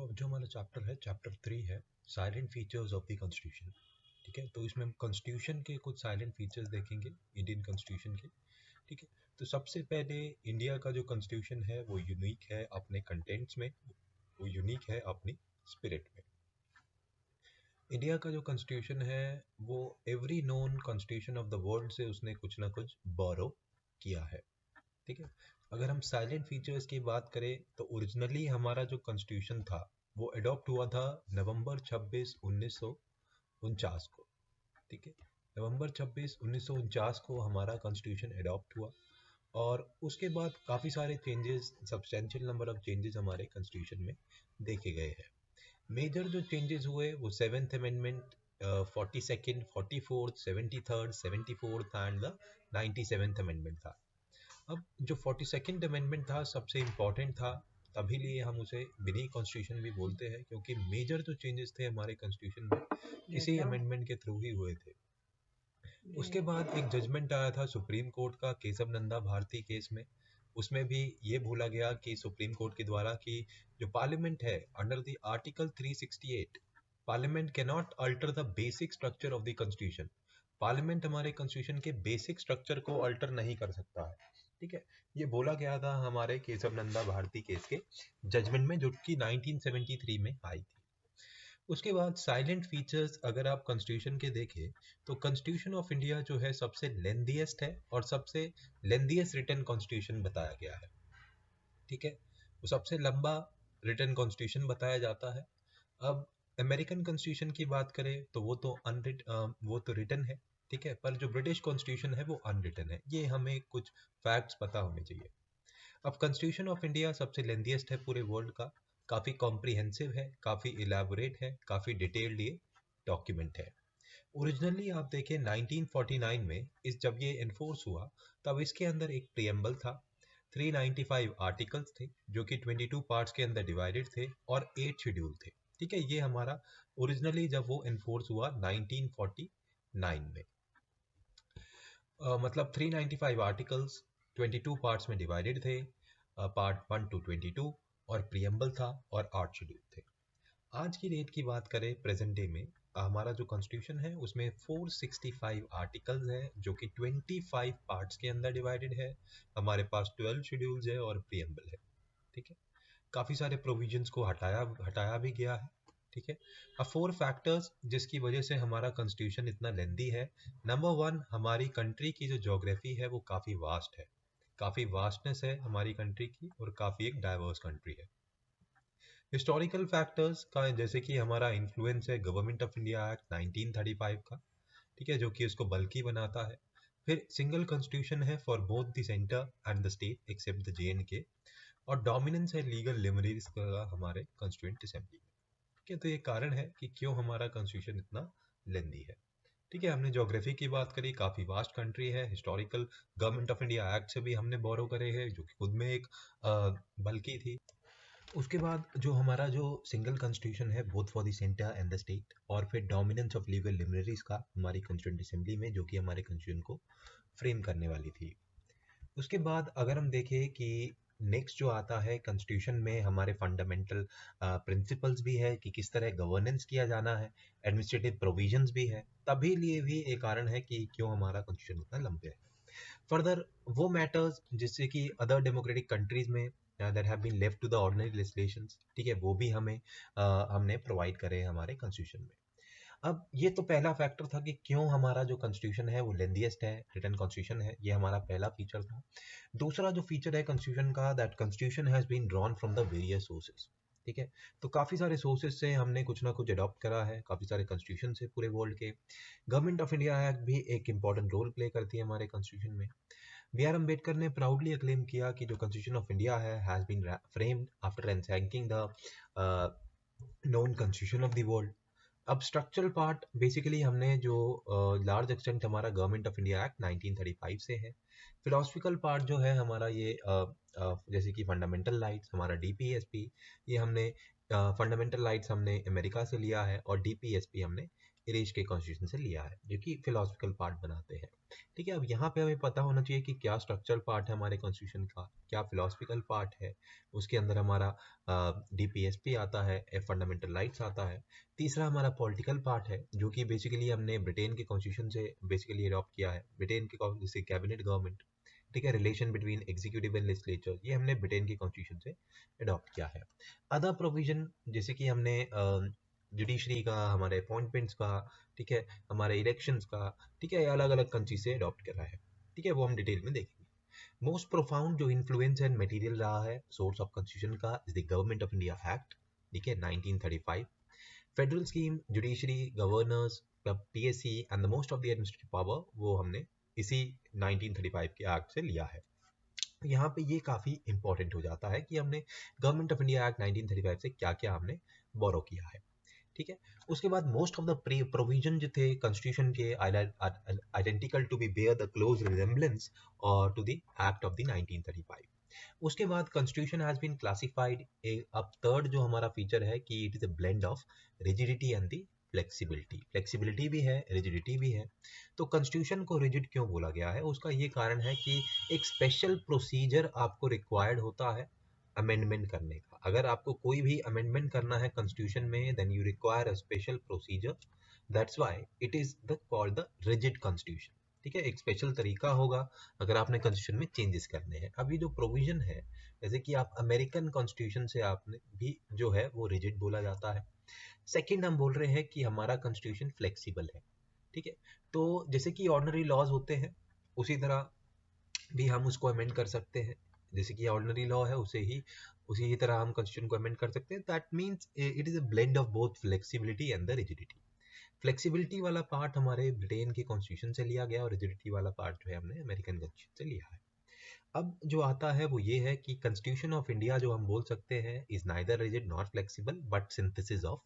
अब जो हमारा चैप्टर है, चैप्टर 3 है salient features of the constitution. ठीक है, तो इसमें हम कॉन्स्टिट्यूशन के कुछ साइलेंट फीचर्स देखेंगे, इंडियन कॉन्स्टिट्यूशन के। ठीक है, तो सबसे पहले इंडिया का जो कॉन्स्टिट्यूशन है वो यूनिक है अपने कंटेंट्स में, वो यूनिक है अपनी स्पिरिट में। इंडिया का जो कॉन्स्टिट्यूशन है वो every known constitution of the world से उसने कुछ ना कुछ बोरो किया है। ठीक है, अगर हम साइलेंट फीचर्स की बात करें तो ओरिजिनली हमारा जो कॉन्स्टिट्यूशन था वो अडॉप्ट हुआ था नवंबर 26 1949 को। ठीक है, नवंबर 26 1949 को हमारा कॉन्स्टिट्यूशन अडॉप्ट हुआ और उसके बाद काफ़ी सारे changes, substantial number of changes हमारे कॉन्स्टिट्यूशन में देखे गए हैं। मेजर जो चेंजेस हुए वो 7th amendment, 42nd, 44th, 73rd, 74th and the 97th amendment था। अब जो 42nd अमेंडमेंट था सबसे इम्पॉर्टेंट था, तभी लिए हम उसे मिनी कॉन्स्टिट्यूशन भी बोलते हैं, क्योंकि मेजर जो चेंजेस थे हमारे कॉन्स्टिट्यूशन में इसी अमेंडमेंट के थ्रू ही हुए थे। उसके बाद एक जजमेंट आया था सुप्रीम कोर्ट का केशव नंदा भारती केस में। उसमें भी ये बोला गया कि सुप्रीम कोर्ट के द्वारा कि जो पार्लियामेंट है under the article 368, parliament can not alter the basic structure of the constitution. Parliament हमारे कॉन्स्टिट्यूशन के बेसिक स्ट्रक्चर को अल्टर नहीं कर सकता है। ठीक है, ये बोला गया था हमारे केशव नंदा भारती केस के जजमेंट में, जो कि 1973 में आई थी। उसके बाद साइलेंट फीचर्स अगर आप कॉन्स्टिट्यूशन के देखें तो कॉन्स्टिट्यूशन ऑफ इंडिया जो है सबसे लेंथीएस्ट है और सबसे लेंथीएस्ट रिटन कॉन्स्टिट्यूशन बताया गया है। ठीक है, वो सबसे लंबा रिटन कॉन्स्टिट्यूशन बताया जाता है। अब अमेरिकन कॉन्स्टिट्यूशन की बात करें तो वो तो रिटन है। ठीक है, पर जो ब्रिटिश कॉन्स्टिट्यूशन है वो अनरिटन है। ये हमें कुछ फैक्ट्स पता होने चाहिए। अब कॉन्स्टिट्यूशन ऑफ इंडिया सबसे लेंथीएस्ट है पूरे वर्ल्ड का, काफ़ी कॉम्प्रिहेंसिव है, काफ़ी इलेबोरेट है, काफ़ी डिटेल्ड ये डॉक्यूमेंट है। ओरिजिनली आप देखें 1949 में जब ये इन्फोर्स हुआ तब इसके अंदर एक प्रियम्बल था, 395 आर्टिकल्स थे जो कि 22 पार्ट्स के अंदर डिवाइडेड थे और 8 शेड्यूल थे। ठीक है, ये हमारा ओरिजिनली जब वो इन्फोर्स हुआ 1949 में। मतलब 395 आर्टिकल्स 22 पार्ट्स में डिवाइडेड थे, पार्ट 1 to 22, और प्रियम्बल था और 8 शेड्यूल थे। आज की डेट की बात करें प्रेजेंट डे में, हमारा जो कॉन्स्टिट्यूशन है उसमें 465 आर्टिकल्स हैं जो कि 25 पार्ट्स के अंदर डिवाइडेड है। हमारे पास 12 शेड्यूल्स है और प्रियम्बल है। ठीक है, काफ़ी सारे प्रोविजंस को हटाया भी गया है। ठीक है, अब 4 फैक्टर्स जिसकी वजह से हमारा कॉन्स्टिट्यूशन इतना लेंदी है। नंबर 1, हमारी कंट्री की जो ज्योग्राफी है वो काफ़ी वास्ट है, काफ़ी वास्टनेस है हमारी कंट्री की और काफ़ी एक डाइवर्स कंट्री है। हिस्टोरिकल फैक्टर्स का जैसे कि हमारा इन्फ्लुएंस है गवर्नमेंट ऑफ इंडिया एक्ट 1935 का। ठीक है, जो कि इसको बल्कि बनाता है। फिर सिंगल कॉन्स्टिट्यूशन है for both the centre and the state except the JNK, और डोमिनेंस है लीगल लिमरीज का हमारे कॉन्स्टिट्यूएंट असेंबली में। ठीक है, तो ये कारण है कि क्यों हमारा कॉन्स्टिट्यूशन इतना लेंदी है। ठीक है, हमने ज्योग्राफी की बात करी, काफ़ी वास्ट कंट्री है। Historical government of India act से भी हमने बोरो करे हैं जो कि खुद में एक बल्कि थी। उसके बाद जो हमारा जो सिंगल कॉन्स्टिट्यूशन है both for the centre and the state, और फिर डोमिनेंस ऑफ लीगल लिमरीज का हमारी कॉन्स्टिट्यूएंट असेंबली में, जो कि हमारे कॉन्स्टिट्यूशन को फ्रेम करने वाली थी। उसके बाद अगर हम देखें कि नेक्स्ट जो आता है कॉन्स्टिट्यूशन में हमारे फंडामेंटल प्रिंसिपल्स भी है कि किस तरह गवर्नेंस किया जाना है, एडमिनिस्ट्रेटिव प्रोविजंस भी है, तभी लिए भी एक कारण है कि क्यों हमारा कॉन्स्टिट्यूशन इतना लंबे है। फर्दर वो मैटर्स जिससे कि अदर डेमोक्रेटिक कंट्रीज में that have been left to the ordinary legislations, ठीक है, वो भी हमने प्रोवाइड करे हैं हमारे कॉन्स्टिट्यूशन में। अब ये तो पहला फैक्टर था कि क्यों हमारा जो कॉन्स्टिट्यूशन है वो लेंथीएस्ट है, रिटन कॉन्स्टिट्यूशन है, ये हमारा पहला फीचर था। दूसरा जो फीचर है कॉन्स्टिट्यूशन का, that constitution has been drawn from the various sources. ठीक है, तो काफ़ी सारे सोर्सेज से हमने कुछ ना कुछ अडॉप्ट करा है, काफ़ी सारे कॉन्स्टिट्यूशन से पूरे वर्ल्ड के। गवर्नमेंट ऑफ इंडिया एक्ट भी एक इंपॉर्टेंट रोल प्ले करती है हमारे कॉन्स्टिट्यूशन में। B.R. अम्बेडकर ने प्राउडली अक्लेम किया कि जो कॉन्स्टिट्यूशन ऑफ इंडिया है has been framed after ranking the known constitution of the world. अब स्ट्रक्चरल पार्ट बेसिकली हमने जो लार्ज एक्सटेंट हमारा गवर्नमेंट ऑफ इंडिया एक्ट 1935 से है। फिलोसफिकल पार्ट जो है हमारा ये जैसे कि फंडामेंटल राइट्स, हमारा DPSP, ये हमने फंडामेंटल राइट्स हमने अमेरिका से लिया है और DPSP हमने इरेज के कॉन्स्टिट्यूशन से लिया है, जो कि फिलोसफिकल पार्ट बनाते हैं। ठीक है, अब यहाँ पे हमें पता होना चाहिए कि क्या स्ट्रक्चरल पार्ट है हमारे कॉन्स्टिट्यूशन का, क्या फिलोसफिकल पार्ट है। उसके अंदर हमारा डीपीएसपी आता है, फंडामेंटल राइट्स आता है। तीसरा हमारा पॉलिटिकल पार्ट है, जो कि बेसिकली हमने ब्रिटेन के कॉन्स्टिट्यूशन से बेसिकली अडॉप्ट किया है। ब्रिटेन के जैसे कैबिनेट गवर्नमेंट, ठीक है, relation between executive and legislature, ये हमने ब्रिटेन के कॉन्स्टिट्यूशन से अडॉप्ट किया है। अदर प्रोविजन जैसे कि हमने जुडिशरी का, हमारे अपॉइंटमेंट्स का, ठीक है, हमारे इलेक्शंस का, ठीक है, अलग अलग कंट्री से अडॉप्ट करा है। ठीक है, वो हम डिटेल में देखेंगे। मोस्ट प्रोफाउंड जो इन्फ्लुएंस एंड मटेरियल रहा है सोर्स ऑफ कॉन्स्टिट्यूशन का is the government of India act, ठीक है, 1935। Federal scheme, judiciary, governors, PSC and the most of the administrative power, वो हमने इसी 1935 के एक्ट से लिया है। यहाँ पे ये काफी इंपॉर्टेंट हो जाता है कि हमने गवर्नमेंट ऑफ इंडिया एक्ट 1935 से क्या क्या हमने बोरो किया है। ठीक है, उसके बाद मोस्ट ऑफ द प्रोविजन जो थे कॉन्स्टिट्यूशन के identical to be bear the close resemblance और to the act of the 1935। उसके बाद कॉन्स्टिट्यूशन हैज बीन क्लासिफाइड, अब थर्ड जो हमारा फीचर है कि it is a blend of rigidity and the flexibility. Flexibility भी है, रिजिडिटी भी है। तो कॉन्स्टिट्यूशन को रिजिड क्यों बोला गया है, उसका ये कारण है कि एक स्पेशल प्रोसीजर आपको रिक्वायर्ड होता है अमेंडमेंट करने का। अगर आपको कोई भी अमेंडमेंट करना है कॉन्स्टिट्यूशन में, then you require a special procedure, that's why it is the called the rigid constitution. ठीक है, एक स्पेशल तरीका होगा अगर आपने कॉन्स्टिट्यूशन में चेंजेस करने हैं। अब ये जो प्रोविजन है, जैसे कि आप अमेरिकन कॉन्स्टिट्यूशन से आपने भी जो है वो रिजिड बोला जाता है। सेकंड हम बोल रहे हैं कि हमारा कॉन्स्टिट्यूशन फ्लेक्सिबल है। ठीक है, तो जैसे कि ऑर्डिनरी लॉज होते हैं, उसी तरह भी हम उसको अमेंड कर सकते हैं। जैसे कि ऑर्डिनरी लॉ है, उसी ही तरह हम कॉन्स्टिट्यूशन को अमेंड कर सकते हैं। That means it is a blend of both flexibility and the rigidity. Flexibility वाला पार्ट हमारे ब्रिटेन के कॉन्स्टिट्यूशन से लिया गया और रिजिडिटी वाला पार्ट जो है हमने अमेरिकन कॉन्स्टिट्यूशन से लिया है। अब जो आता है वो ये है कि कॉन्स्टिट्यूशन ऑफ इंडिया जो हम बोल सकते हैं is neither rigid not flexible but synthesis of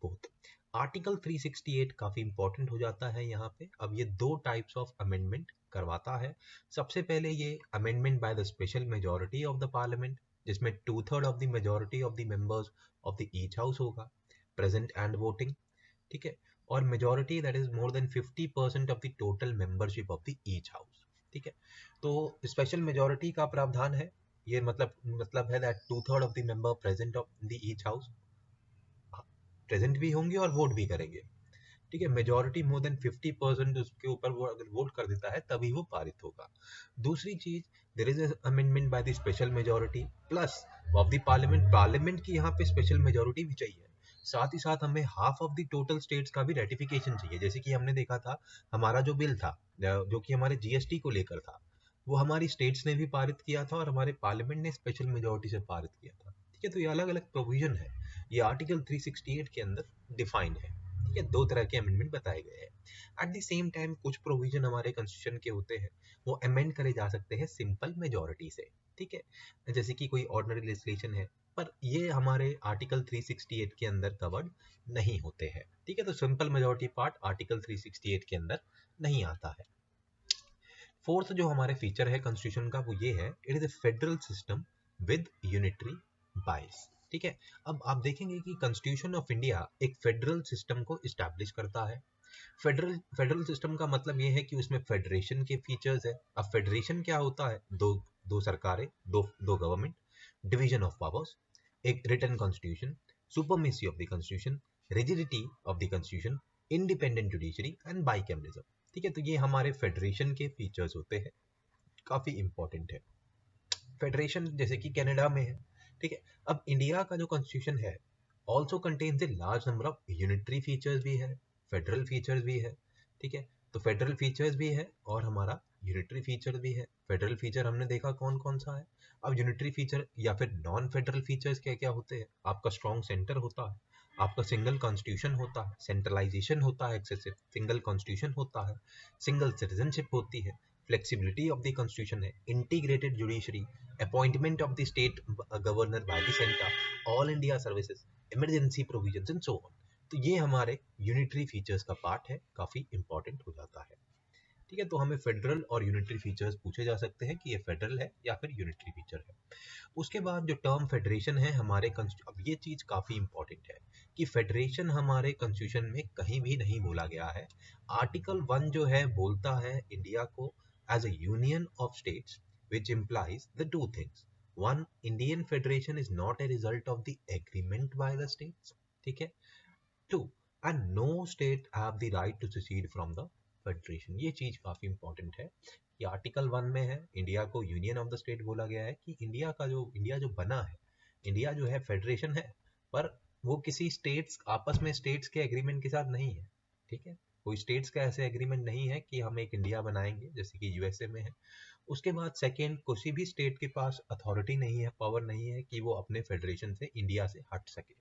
both. Article 368 काफी इंपॉर्टेंट हो जाता है यहाँ पे। अब ये दो टाइप्स ऑफ अमेंडमेंट करवाता है। सबसे पहले ये amendment by the special majority of the parliament, जिसमें 2/3 of the majority of the members of the each house होगा प्रेजेंट एंड वोटिंग। ठीक है, और majority that is more than 50% of the total membership of the each house. ठीक है, तो special majority का प्रावधान है। ये मतलब है that 2/3 of the member present of the each house present भी होंगे और वोट भी करेंगे। ठीक है, मेजॉरिटी मोर देन 50% उसके ऊपर वो अगर वोट कर देता है तभी वो पारित होगा। दूसरी चीज, there is amendment by the special majority plus of the parliament. Parliament की यहाँ पे स्पेशल मेजॉरिटी भी चाहिए, साथ ही साथ हमें half of the total states का भी रेटिफिकेशन चाहिए। जैसे कि हमने देखा था हमारा जो बिल था, जो कि हमारे जीएसटी को लेकर था, वो हमारी स्टेट्स ने भी पारित किया था और हमारे पार्लियामेंट ने स्पेशल मेजॉरिटी से पारित किया था। ठीक है, तो ये अलग अलग प्रोविजन है, ये आर्टिकल 368 के अंदर डिफाइंड है। ठीक है, दो तरह के अमेंडमेंट बताए गए हैं। एट द सेम टाइम कुछ प्रोविजन हमारे कॉन्स्टिट्यूशन के होते हैं, वो अमेंड करे जा सकते हैं सिंपल मेजॉरिटी से। ठीक है, जैसे कि कोई ऑर्डिनरी लेजिस्लेशन है, पर ये हमारे आर्टिकल 368 के अंदर कवर्ड नहीं होते हैं। ठीक है, तो सिंपल मेजॉरिटी पार्ट आर्टिकल 368 के अंदर नहीं आता है। फोर्थ जो हमारे फीचर है कॉन्स्टिट्यूशन का वो ये है, it is a federal system with unitary बाइस। ठीक है, अब आप देखेंगे कि कॉन्स्टिट्यूशन ऑफ इंडिया एक फेडरल सिस्टम को इस्टेब्लिश करता है। फेडरल सिस्टम का मतलब ये है कि उसमें फेडरेशन के फीचर्स है। अब फेडरेशन क्या होता है, दो दो सरकारें, दो गवर्नमेंट, डिवीजन ऑफ पावर्स, एक written constitution, supremacy of the constitution, rigidity of the constitution, independent judiciary and bicameralism. ठीक है, तो ये हमारे फेडरेशन के फीचर्स होते हैं, काफी इंपॉर्टेंट है। फेडरेशन जैसे कि कनाडा में है। ठीक है, अब इंडिया का जो कॉन्स्टिट्यूशन है also contains a large number of unitary features भी है, फेडरल फीचर्स भी है। ठीक है, तो फेडरल फीचर्स भी है और हमारा यूनिटरी फीचर भी है। फेडरल फीचर हमने देखा कौन कौन सा है। अब यूनिटरी फीचर या फिर नॉन फेडरल फीचर्स क्या क्या होते हैं, आपका स्ट्रॉन्ग सेंटर होता है, आपका सिंगल कॉन्स्टिट्यूशन होता है, सेंट्रलाइजेशन होता है एक्सेसिव, सिंगल कॉन्स्टिट्यूशन होता है, सिंगल सिटीजनशिप होती है, फ्लेक्सिबिलिटी ऑफ द कॉन्स्टिट्यूशन है, integrated judiciary, appointment of the state governor by the centre, all India services, emergency provisions and so on. तो ये हमारे यूनिटरी फीचर्स का पार्ट है, काफी इंपॉर्टेंट हो जाता है। ठीक है, तो हमें फेडरल और यूनिटरी फीचर्स पूछे जा सकते हैं कि ये फेडरल है या फिर यूनिटरी फीचर है। उसके बाद जो टर्म फेडरेशन है हमारे अब ये चीज काफी इंपॉर्टेंट है कि फेडरेशन हमारे कॉन्स्टिट्यूशन में कहीं भी नहीं बोला गया है। आर्टिकल 1 जो है बोलता है इंडिया को as a union of states which implies the two things. One, Indian Federation is not a result of the agreement by the states. ठीक है। Two, and no state have the right to secede from the federation. ये चीज काफी important है कि article 1 में है India को यूनियन ऑफ द स्टेट बोला गया है कि इंडिया जो बना है, इंडिया जो है फेडरेशन है, पर वो किसी स्टेट्स आपस में स्टेट्स के एग्रीमेंट के साथ नहीं है। ठीक है, कोई स्टेट्स का ऐसे एग्रीमेंट नहीं है कि हम एक इंडिया बनाएंगे जैसे कि यूएसए में है। उसके बाद सेकेंड, किसी भी स्टेट के पास अथॉरिटी नहीं है, पावर नहीं है कि वो अपने फेडरेशन से इंडिया से हट सके।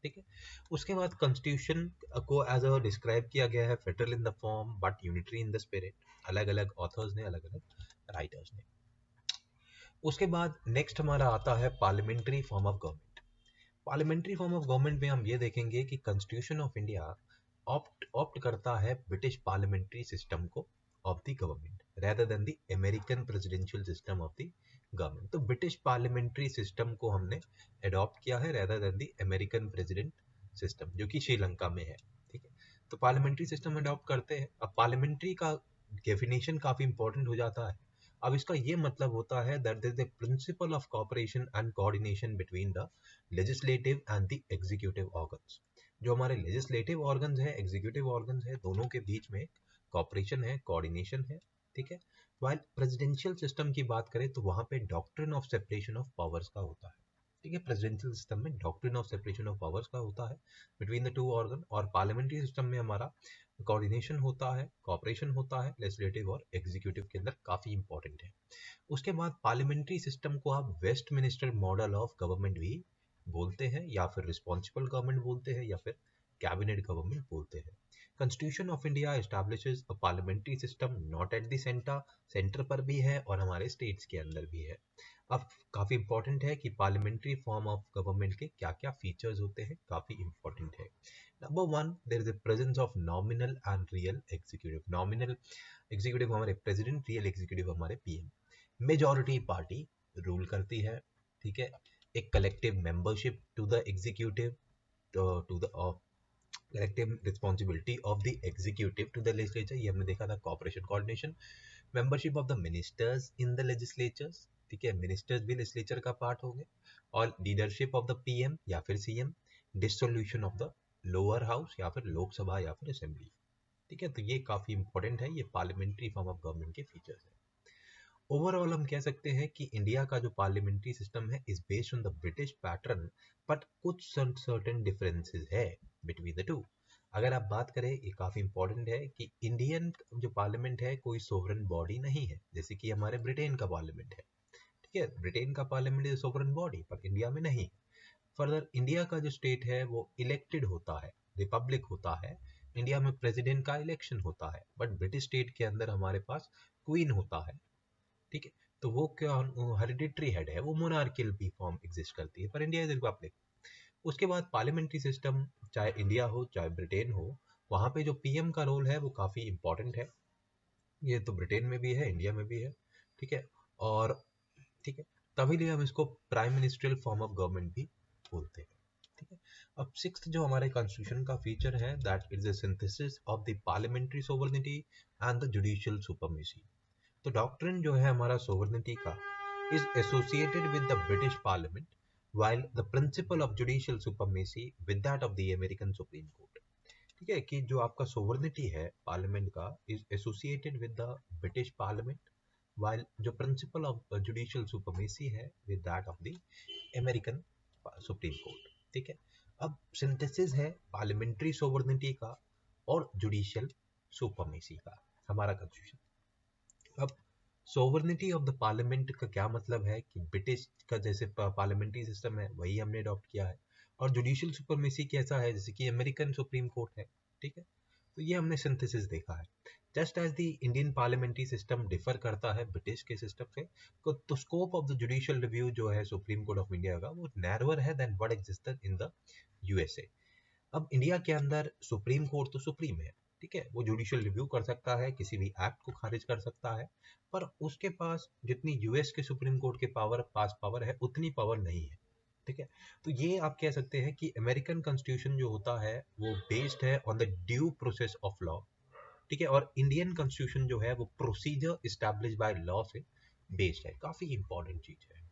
ठीक है। उसके बाद कॉन्स्टिट्यूशन को एज अ डिस्क्राइब किया गया है federal in the form but unitary in the spirit. अलग अलग ऑथर्स ने, अलग अलग राइटर्स ने। उसके बाद नेक्स्ट हमारा आता है parliamentary form of government. Parliamentary form of government में हम ये देखेंगे कि कॉन्स्टिट्यूशन ऑफ इंडिया ऑप्ट करता है ब्रिटिश पार्लियामेंट्री सिस्टम को of the government rather than the American presidential system of the government. तो ब्रिटिश पार्लियामेंट्री सिस्टम को हमने अडॉप्ट किया है rather than the American president system जो कि श्रीलंका में है। ठीक है, तो पार्लियामेंट्री सिस्टम अडॉप्ट करते हैं। अब पार्लियामेंट्री का डेफिनेशन काफी इंपॉर्टेंट हो जाता है। अब इसका ये मतलब होता है that there is the principle of cooperation and coordination between the legislative and the executive organs. जो हमारे लेजिस्लेटिव ऑर्गन्स है, एग्जीक्यूटिव ऑर्गन्स है, दोनों के बीच में कोऑपरेशन है, कोऑर्डिनेशन है। ठीक है, वाइल प्रेसिडेंशियल सिस्टम की बात करें तो वहां पे doctrine of separation of powers का होता है। ठीक है, प्रेसिडेंशियल सिस्टम में doctrine of separation of powers का होता है बिटवीन द टू ऑर्गन, और पार्लियामेंट्री सिस्टम में हमारा कोऑर्डिनेशन होता है, कोऑपरेशन होता है लेजिस्लेटिव और एग्जीक्यूटिव के अंदर, काफी इंपॉर्टेंट है। उसके बाद पार्लियामेंट्री सिस्टम को आप Westminster model of government भी बोलते हैं, या फिर रिस्पॉन्सिबल गवर्नमेंट बोलते हैं, या फिर कैबिनेट गवर्नमेंट बोलते हैं। Constitution of India establishes a parliamentary system not at the centre पर भी है और हमारे स्टेट्स के अंदर भी है। अब काफी इंपॉर्टेंट है कि पार्लियामेंट्री फॉर्म ऑफ गवर्नमेंट के क्या क्या फीचर्स होते हैं, काफी इंपॉर्टेंट है। Number 1, there is a presence of nominal and real executive. Nominal executive हमारे प्रेसिडेंट, रियल एग्जीक्यूटिव हमारे पीएम। मेजॉरिटी पार्टी रूल करती है। ठीक है, एक collective membership to the executive, to the collective responsibility of the executive to the legislature, ये हमने देखा था cooperation coordination, membership of the ministers in the legislatures। ठीक है, मिनिस्टर्स भी लेजिस्लेचर का पार्ट होंगे, और लीडरशिप ऑफ द पीएम या फिर CM, dissolution of the lower house या फिर लोकसभा या फिर असेंबली। ठीक है, तो ये काफी इंपॉर्टेंट है, ये पार्लियामेंट्री फॉर्म ऑफ गवर्नमेंट के फीचर्स है। ओवरऑल हम कह सकते हैं कि इंडिया का जो पार्लियामेंट्री सिस्टम है is based on the British pattern, but कुछ सर्टेन डिफरेंसेस है बिटवीन द टू। अगर आप बात करें, ये काफी इंपॉर्टेंट है कि इंडियन जो पार्लियामेंट है कोई सोवरेन बॉडी नहीं है, जैसे कि हमारे ब्रिटेन का पार्लियामेंट है। ठीक है, ब्रिटेन का पार्लियामेंट इज सोवरेन बॉडी, पर इंडिया में नहीं। फर्दर, इंडिया का जो स्टेट है वो इलेक्टेड होता है, रिपब्लिक होता है। इंडिया में प्रेसिडेंट का इलेक्शन होता है, बट ब्रिटिश स्टेट के अंदर हमारे पास क्वीन होता है। ठीक है, तो वो क्या हेरिडिटरी हेड है, वो मोनार्कियल भी फॉर्म एग्जिस्ट करती है, पर इंडिया इज रिपब्लिक। उसके बाद पार्लियामेंट्री सिस्टम, चाहे इंडिया हो चाहे ब्रिटेन हो, वहां पे जो पीएम का रोल है वो काफी इंपॉर्टेंट है। ये तो ब्रिटेन में भी है, इंडिया में भी है। ठीक है, और ठीक है, तभी लिए हम इसको prime ministerial form of government भी बोलते हैं। ठीक है, अब सिक्स्थ जो हमारे कॉन्स्टिट्यूशन का फीचर है, that is the synthesis of the parliamentary sovereignty and the judicial supremacy. तो डॉक्ट्रिन जो है हमारा सोवरेनिटी का is associated with the British parliament, while the principle of judicial supremacy with that of the American Supreme Court। ठीक है, कि जो आपका सोवरेनिटी है पार्लियामेंट का is associated with the British parliament, while जो प्रिंसिपल ऑफ जुडिशियल सुपरमेसी है with that of the American supreme court. ठीक है, अब सिंथेसिस है पार्लियामेंट्री सोवरेनिटी का और जुडिशियल सुपरमेसी का हमारा कॉन्स्टिट्यूशन। अब सोवरेनिटी ऑफ द पार्लियामेंट का क्या मतलब है कि ब्रिटिश का जैसे पार्लियामेंट्री सिस्टम है वही हमने अडॉप्ट किया है, और जुडिशियल सुपरमेसी कैसा है जैसे कि अमेरिकन सुप्रीम कोर्ट है। ठीक है, तो ये हमने सिंथेसिस देखा है। Just as the Indian parliamentary system differ करता है ब्रिटिश के सिस्टम से, तो scope of the judicial review जो है सुप्रीम कोर्ट ऑफ इंडिया का वो नैरोअर है than what existed in the USA. अब इंडिया के अंदर सुप्रीम कोर्ट तो सुप्रीम है, ठीक है, वो जुडिशियल रिव्यू कर सकता है, किसी भी एक्ट को खारिज कर सकता है, पर उसके पास जितनी यूएस के सुप्रीम कोर्ट के पास पावर है उतनी पावर नहीं है। ठीक है। तो ये आप कह सकते हैं कि अमेरिकन कॉन्स्टिट्यूशन जो होता है वो बेस्ड है on the due process of law, ठीक है, और इंडियन कॉन्स्टिट्यूशन जो है वो प्रोसीजर इस्टेब्लिश बाय लॉ से बेस्ड है। काफी इंपॉर्टेंट चीज है,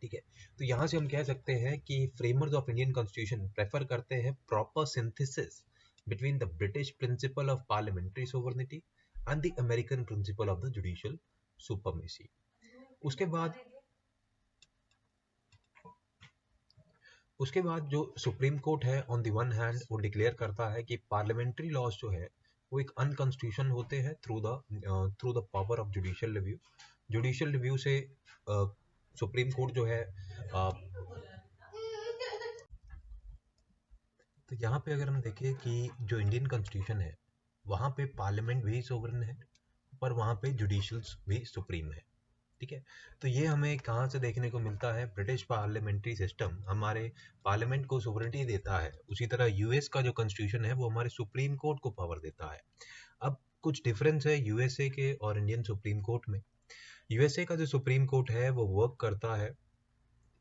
ठीक है। तो यहां से हम कह सकते हैं कि framers of Indian constitution prefer करते हैं proper synthesis between the British principle of parliamentary sovereignty and the American principle of the judicial supremacy. उसके बाद जो सुप्रीम कोर्ट है ऑन द वन हैंड वो डिक्लेयर करता है कि पार्लियामेंट्री लॉज जो है वो एक अनकॉन्स्टिट्यूशन होते हैं through the power of judicial review. Judicial review से सुप्रीम कोर्ट जो है तो यहाँ पे अगर हम देखें कि जो इंडियन कॉन्स्टिट्यूशन है वहाँ पे पार्लियामेंट भी सोवरेन है पर वहाँ पे जुडिशियल भी सुप्रीम है, ठीक है। तो ये हमें कहाँ से देखने को मिलता है, ब्रिटिश पार्लियामेंट्री सिस्टम हमारे पार्लियामेंट को सोवरेनिटी देता है, उसी तरह यूएस का जो कॉन्स्टिट्यूशन है वो हमारे सुप्रीम कोर्ट को पावर देता है। अब कुछ डिफरेंस है यूएसए के और इंडियन सुप्रीम कोर्ट में। यूएसए का जो सुप्रीम कोर्ट है वो वर्क करता है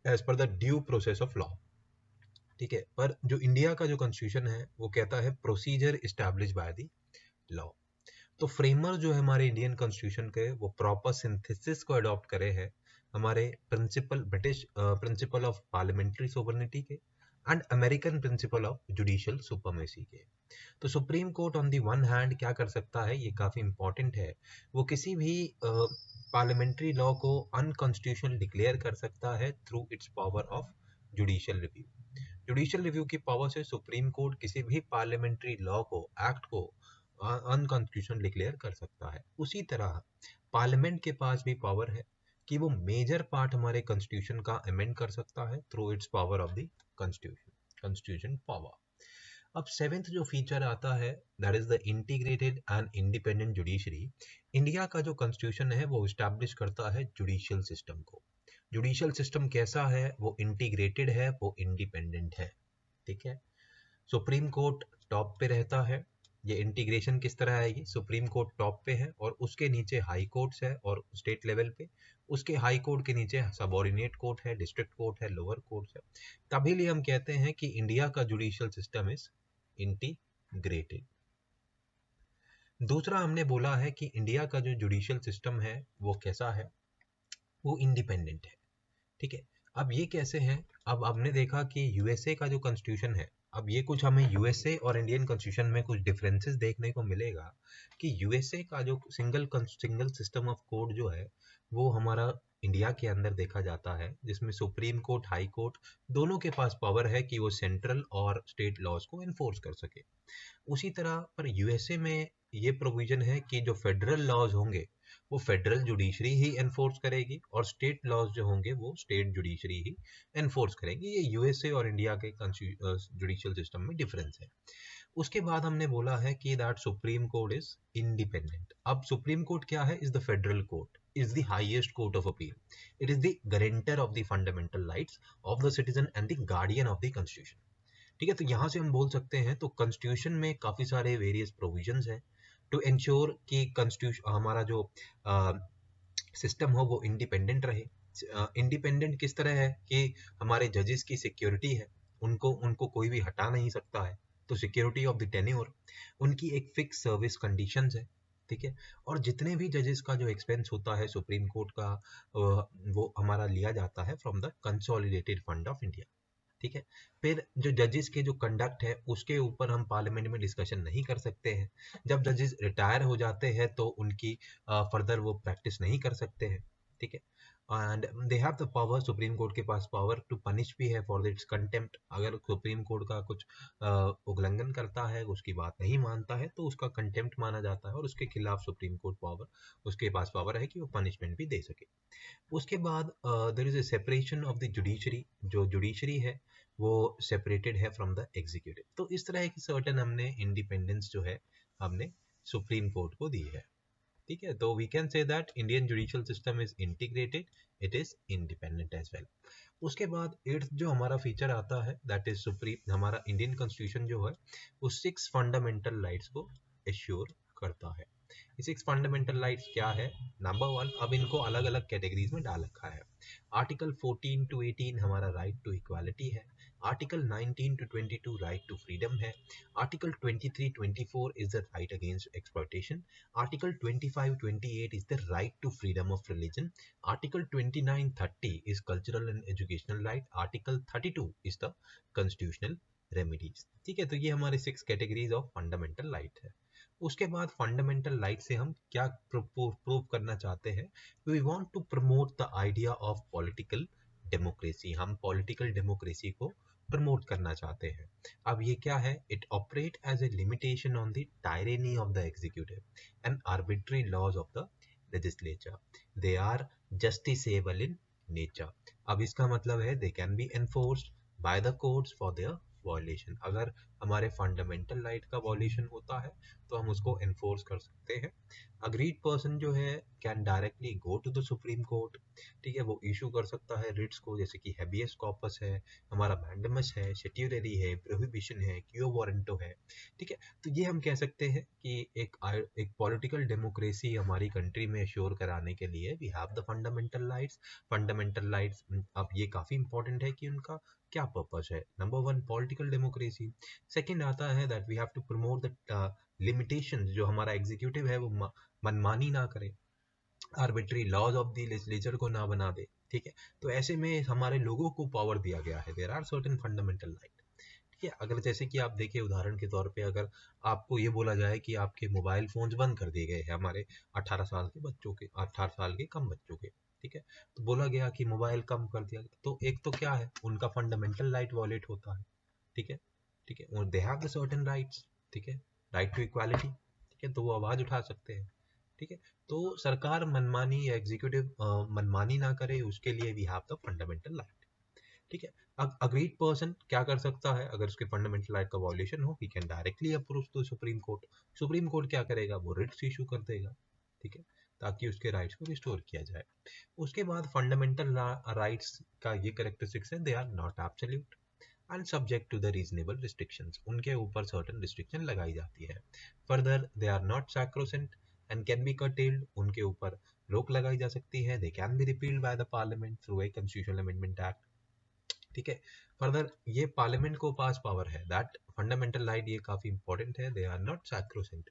as per the due process of law, ठीक है, पर जो इंडिया का जो कॉन्स्टिट्यूशन है वो कहता है procedure establish by the law. तो फ्रेमर जो है हमारे इंडियन कॉन्स्टिट्यूशन के वो प्रॉपर सिंथेसिस को अडॉप्ट करे हैं हमारे British principle of parliamentary sovereignty के and American principle of judicial supremacy के। तो supreme court on the one hand क्या कर सकता है, ये काफी इंपॉर्टेंट है, वो किसी भी पार्लियामेंट्री लॉ को अनकॉन्स्टिट्यूशनल डिक्लेयर कर सकता है through it's power of judicial review. Judicial review की पावर से सुप्रीम कोर्ट किसी भी पार्लियामेंट्री लॉ को एक्ट को अनकॉन्स्टिट्यूशनल डिक्लेयर कर सकता है। उसी तरह पार्लियामेंट के पास भी पावर है कि वो मेजर पार्ट हमारे कॉन्स्टिट्यूशन का अमेंड कर सकता है through it's power of the constitution power. अब सेवेंथ जो फीचर आता है that is the integrated and independent judiciary. India का जो कॉन्स्टिट्यूशन है वो इस्टेब्लिश करता है जुडिशियल सिस्टम को। जुडिशियल सिस्टम कैसा है, वो इंटीग्रेटेड है, वो इंडिपेंडेंट है, ठीक है। सुप्रीम कोर्ट टॉप पे रहता है। ये इंटीग्रेशन किस तरह आएगी, सुप्रीम कोर्ट टॉप पे है और उसके नीचे हाई कोर्ट्स है और स्टेट लेवल पे उसके हाई कोर्ट के नीचे सबऑर्डिनेट कोर्ट है, डिस्ट्रिक्ट कोर्ट है, लोअर कोर्ट है। तभी लिए हम कहते हैं कि इंडिया का जुडिशियल सिस्टम इज इंटीग्रेटेड। दूसरा हमने बोला है कि इंडिया का जो जुडिशियल सिस्टम है वो कैसा है, वो इंडिपेंडेंट है, ठीक है। अब ये कैसे है, अब हमने देखा कि यूएसए का जो कॉन्स्टिट्यूशन है, अब ये कुछ हमें यूएसए और इंडियन कॉन्स्टिट्यूशन में कुछ डिफरेंसेस देखने को मिलेगा कि यूएसए का जो सिंगल सिस्टम ऑफ कोड जो है वो हमारा इंडिया के अंदर देखा जाता है, जिसमें सुप्रीम कोर्ट हाई कोर्ट दोनों के पास पावर है कि वो सेंट्रल और स्टेट लॉज को इन्फोर्स कर सके। उसी तरह पर यूएसए में ये प्रोविजन है कि जो फेडरल लॉज होंगे वो फेडरल जुडिशरी ही एनफोर्स करेगी और स्टेट लॉज जो होंगे वो स्टेट जुडिशरी ही एनफोर्स करेंगी। ये यूएसए और इंडिया के जुडिशियल सिस्टम में डिफरेंस है। उसके बाद हमने बोला है कि that supreme court is independent. अब सुप्रीम कोर्ट क्या है, is the federal court, is the highest court of appeal, it is the guarantor of the fundamental rights of the citizen and the guardian of the constitution, ठीक है। तो यहाँ से हम बोल सकते हैं तो कॉन्स्टिट्यूशन में काफी सारे वेरियस प्रोविजंस हैं टू इंश्योर कि कॉन्स्टिट्यूशन हमारा जो सिस्टम हो वो इंडिपेंडेंट रहे। इंडिपेंडेंट किस तरह है कि हमारे जजेस की सिक्योरिटी है, उनको उनको कोई भी हटा नहीं सकता है, तो सिक्योरिटी ऑफ द टेन्योर, उनकी एक फिक्स सर्विस कंडीशंस है, ठीक है। और जितने भी जजेस का जो एक्सपेंस होता है सुप्रीम कोर्ट का वो हमारा लिया जाता है from the consolidated fund of India, ठीक है। फिर जो जजेस के जो कंडक्ट है उसके ऊपर हम पार्लियामेंट में डिस्कशन नहीं कर सकते हैं। जब जजेस रिटायर हो जाते हैं तो उनकी फर्दर वो प्रैक्टिस नहीं कर सकते हैं, ठीक है। And they have the power, supreme court के पास पावर टू पनिश भी है फॉर इट्स कंटेम्प्ट। अगर सुप्रीम कोर्ट का कुछ उल्लंघन करता है, उसकी बात नहीं मानता है, तो उसका कंटेम्प्ट माना जाता है और उसके खिलाफ सुप्रीम कोर्ट पावर, उसके पास पावर है कि वो पनिशमेंट भी दे सके। उसके बाद there is a separation of the judiciary, जो जुडिशरी है वो सेपरेटेड है फ्रॉम द एग्जीक्यूटिव। तो इस तरह की सर्टेन हमने इंडिपेंडेंस जो है हमने सुप्रीम कोर्ट को दी है, ठीक है। तो we can say that Indian judicial system is integrated, it is independent as well. उसके बाद एट्थ जो हमारा फीचर आता है दैट इज सुप्रीम, हमारा इंडियन कॉन्स्टिट्यूशन जो है वो 6 फंडामेंटल राइट्स को एश्योर करता है। ये 6 फंडामेंटल राइट्स क्या है, नंबर 1, अब इनको अलग अलग कैटेगरीज में डाल रखा है। आर्टिकल 14 to 18 हमारा राइट टू इक्वालिटी है, article 19 to 22 right to freedom है, article 23-24 is the right against exploitation, article 25-28 is the right to freedom of religion, article 29-30 is cultural and educational right, article 32 is the constitutional remedies. ठीक है, तो ये हमारे 6 categories of fundamental right है। उसके बाद fundamental right से हम क्या प्रूव करना चाहते हैं, we want to promote the idea of political democracy, हम पॉलिटिकल डेमोक्रेसी को प्रमोट करना चाहते हैं। अब ये क्या है, it operate as a limitation on the tyranny of the executive and arbitrary laws of the legislature, they are justiciable in nature. अब इसका मतलब है they can be enforced by the courts for their violation. अगर हमारे fundamental right का violation होता है तो हम उसको एनफोर्स कर सकते हैं। अग्रीड पर्सन जो है can directly go to the supreme court, ठीक है, वो इशू कर सकता है रिट्स को, जैसे कि हैबियस कॉर्पस है, हमारा मैंडेमस है, सेट्यूलरी है, प्रोहिबिशन है, क्यो वारंटो है। ठीक है, तो ये हम कह सकते हैं कि एक पॉलिटिकल डेमोक्रेसी हमारी कंट्री में श्योर कराने के लिए we have the fundamental rights. Fundamental rights अब ये काफ़ी इंपॉर्टेंट है कि उनका क्या पर्पस है। नंबर 1 पॉलिटिकल डेमोक्रेसी, सेकंड आता है that we have to promote the limitations, जो हमारा एग्जीक्यूटिव है वो मनमानी ना करे, arbitrary laws of the legislature को ना बना दे। ठीक है, तो ऐसे में हमारे लोगों को पावर दिया गया है, there are certain fundamental right. ठीक है, अगर जैसे कि आप देखिए उदाहरण के तौर पे, अगर आपको ये बोला जाए कि आपके मोबाइल फोन्स बंद कर दिए गए हैं हमारे 18 साल के बच्चों के, 18 साल के कम बच्चों के, ठीक है, तो बोला गया कि मोबाइल कम कर दिया गया, तो एक तो क्या है, उनका फंडामेंटल राइट वॉलेट होता है। ठीक है, ठीक है, और दे हैव द सर्टेन राइट्स, ठीक है, राइट टू इक्वालिटी, ठीक है, तो वो आवाज उठा सकते हैं। ठीक है, तो सरकार मनमानी या एग्जीक्यूटिव मनमानी ना करे, उसके लिए we have the fundamental right. ठीक है, अग्रीड पर्सन क्या कर सकता है, अगर उसके फंडामेंटल राइट का वॉल्यूशन हो, he can directly approach to supreme court. Supreme court क्या करेगा, वो रिट्स इशू कर देगा। ठीक है, ताकि उसके राइट्स को रिस्टोर किया जाए। उसके बाद फंडामेंटल राइट्स का ये कैरेक्टरिस्टिक्स है, they are not absolute and subject to the reasonable restrictions, उनके ऊपर सर्टेन रिस्ट्रिक्शन लगाई जाती है। Further they are not sacrosanct and can be curtailed, उनके ऊपर रोक लगाई जा सकती है। They can be repealed by the parliament through a constitutional amendment act. ठीक है, फर्दर ये पार्लियामेंट को पास पावर है, दैट फंडामेंटल राइट ये काफी इंपॉर्टेंट है, दे आर नॉट सैक्रोसेंट,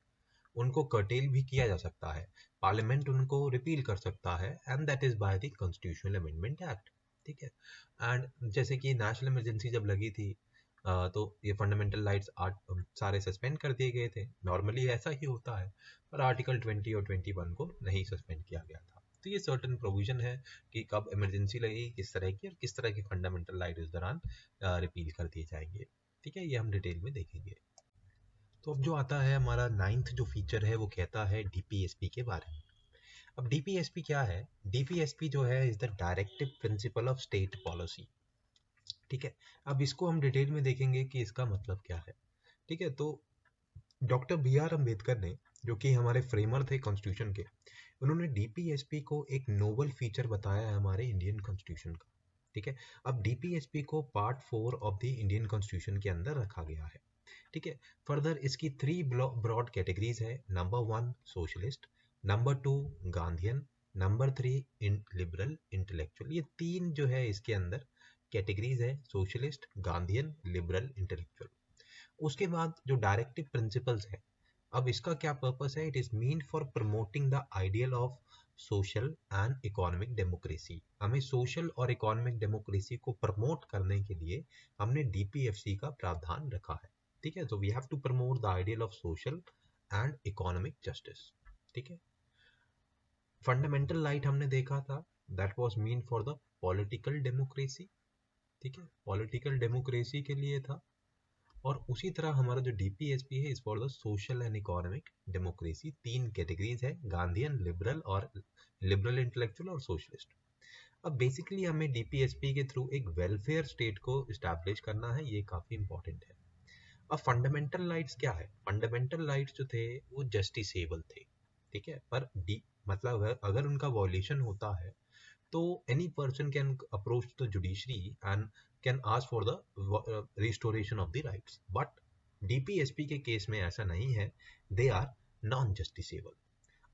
उनको कर्टेल भी किया जा सकता है, पार्लियामेंट उनको रिपील कर सकता है, and that is by the constitutional amendment act. ठीक है, एंड जैसे कि नेशनल इमरजेंसी जब लगी थी, तो ये फंडामेंटल राइट्स सारे सस्पेंड कर दिए गए थे, नॉर्मली ऐसा ही होता है, पर आर्टिकल 20 और 21 को नहीं सस्पेंड किया गया था। तो ये सर्टेन प्रोविजन है कि कब इमरजेंसी लगेगी, किस तरह की, और किस तरह की फंडामेंटल राइट इस दौरान रिपील कर दिए जाएंगे। ठीक है, ये हम डिटेल में देखेंगे। तो अब जो आता है हमारा 9th जो फीचर है, वो कहता है डीपीएसपी के बारे में। अब डीपीएसपी क्या है, डीपीएसपी जो है is the directive principle of state policy. ठीक है, अब इसको हम डिटेल में देखेंगे कि इसका मतलब क्या है। ठीक है, तो डॉक्टर बी आर अम्बेडकर ने, जो कि हमारे फ्रेमर थे कॉन्स्टिट्यूशन के, उन्होंने डीपीएसपी को एक नोबल फीचर बताया है हमारे इंडियन कॉन्स्टिट्यूशन का। ठीक है, अब डीपीएसपी को part 4 of the Indian constitution के अंदर रखा गया है। ठीक है, फर्दर इसकी 3 ब्रॉड कैटेगरीज है। Number 1 socialist, number 2 Gandhian, number 3 इन लिबरल इंटेलेक्चुअल। ये 3 जो है इसके अंदर कैटेगरीज है, सोशलिस्ट, गांधीयन, लिबरल, इंटेलेक्चुअल। उसके बाद जो डायरेक्टिव प्रिंसिपल्स है, अब इसका क्या पर्पस है, it is mean for promoting the ideal of social and economic democracy. हमें सोशल और इकोनॉमिक डेमोक्रेसी को प्रमोट करने के लिए हमने डीपीएफसी का प्रावधान रखा है। ठीक है, तो we have to promote the ideal of social and economic justice. ठीक है, फंडामेंटल राइट हमने देखा था, that was mean for the political democracy. ठीक है, पॉलिटिकल डेमोक्रेसी के लिए था। और उसी तरह हमारा जो डीपीएसपी है is for the social and economic democracy. 3 categories है, गांधीयन, लिबरल और लिबरल इंटेलेक्चुअल और सोशलिस्ट। अब बेसिकली हमें डीपीएसपी के थ्रू एक वेलफेयर स्टेट को इस्टेब्लिश करना है, ये काफी इंपॉर्टेंट है। अब फंडामेंटल राइट्स क्या है, फंडामेंटल राइट्स जो थे वो जस्टिसेबल थे। ठीक है, पर डी मतलब अगर उनका वॉल्यूशन होता है तो any person can approach the judiciary and can ask for the restoration of the rights, but DPSP के केस में ऐसा नहीं है, they are non justiciable।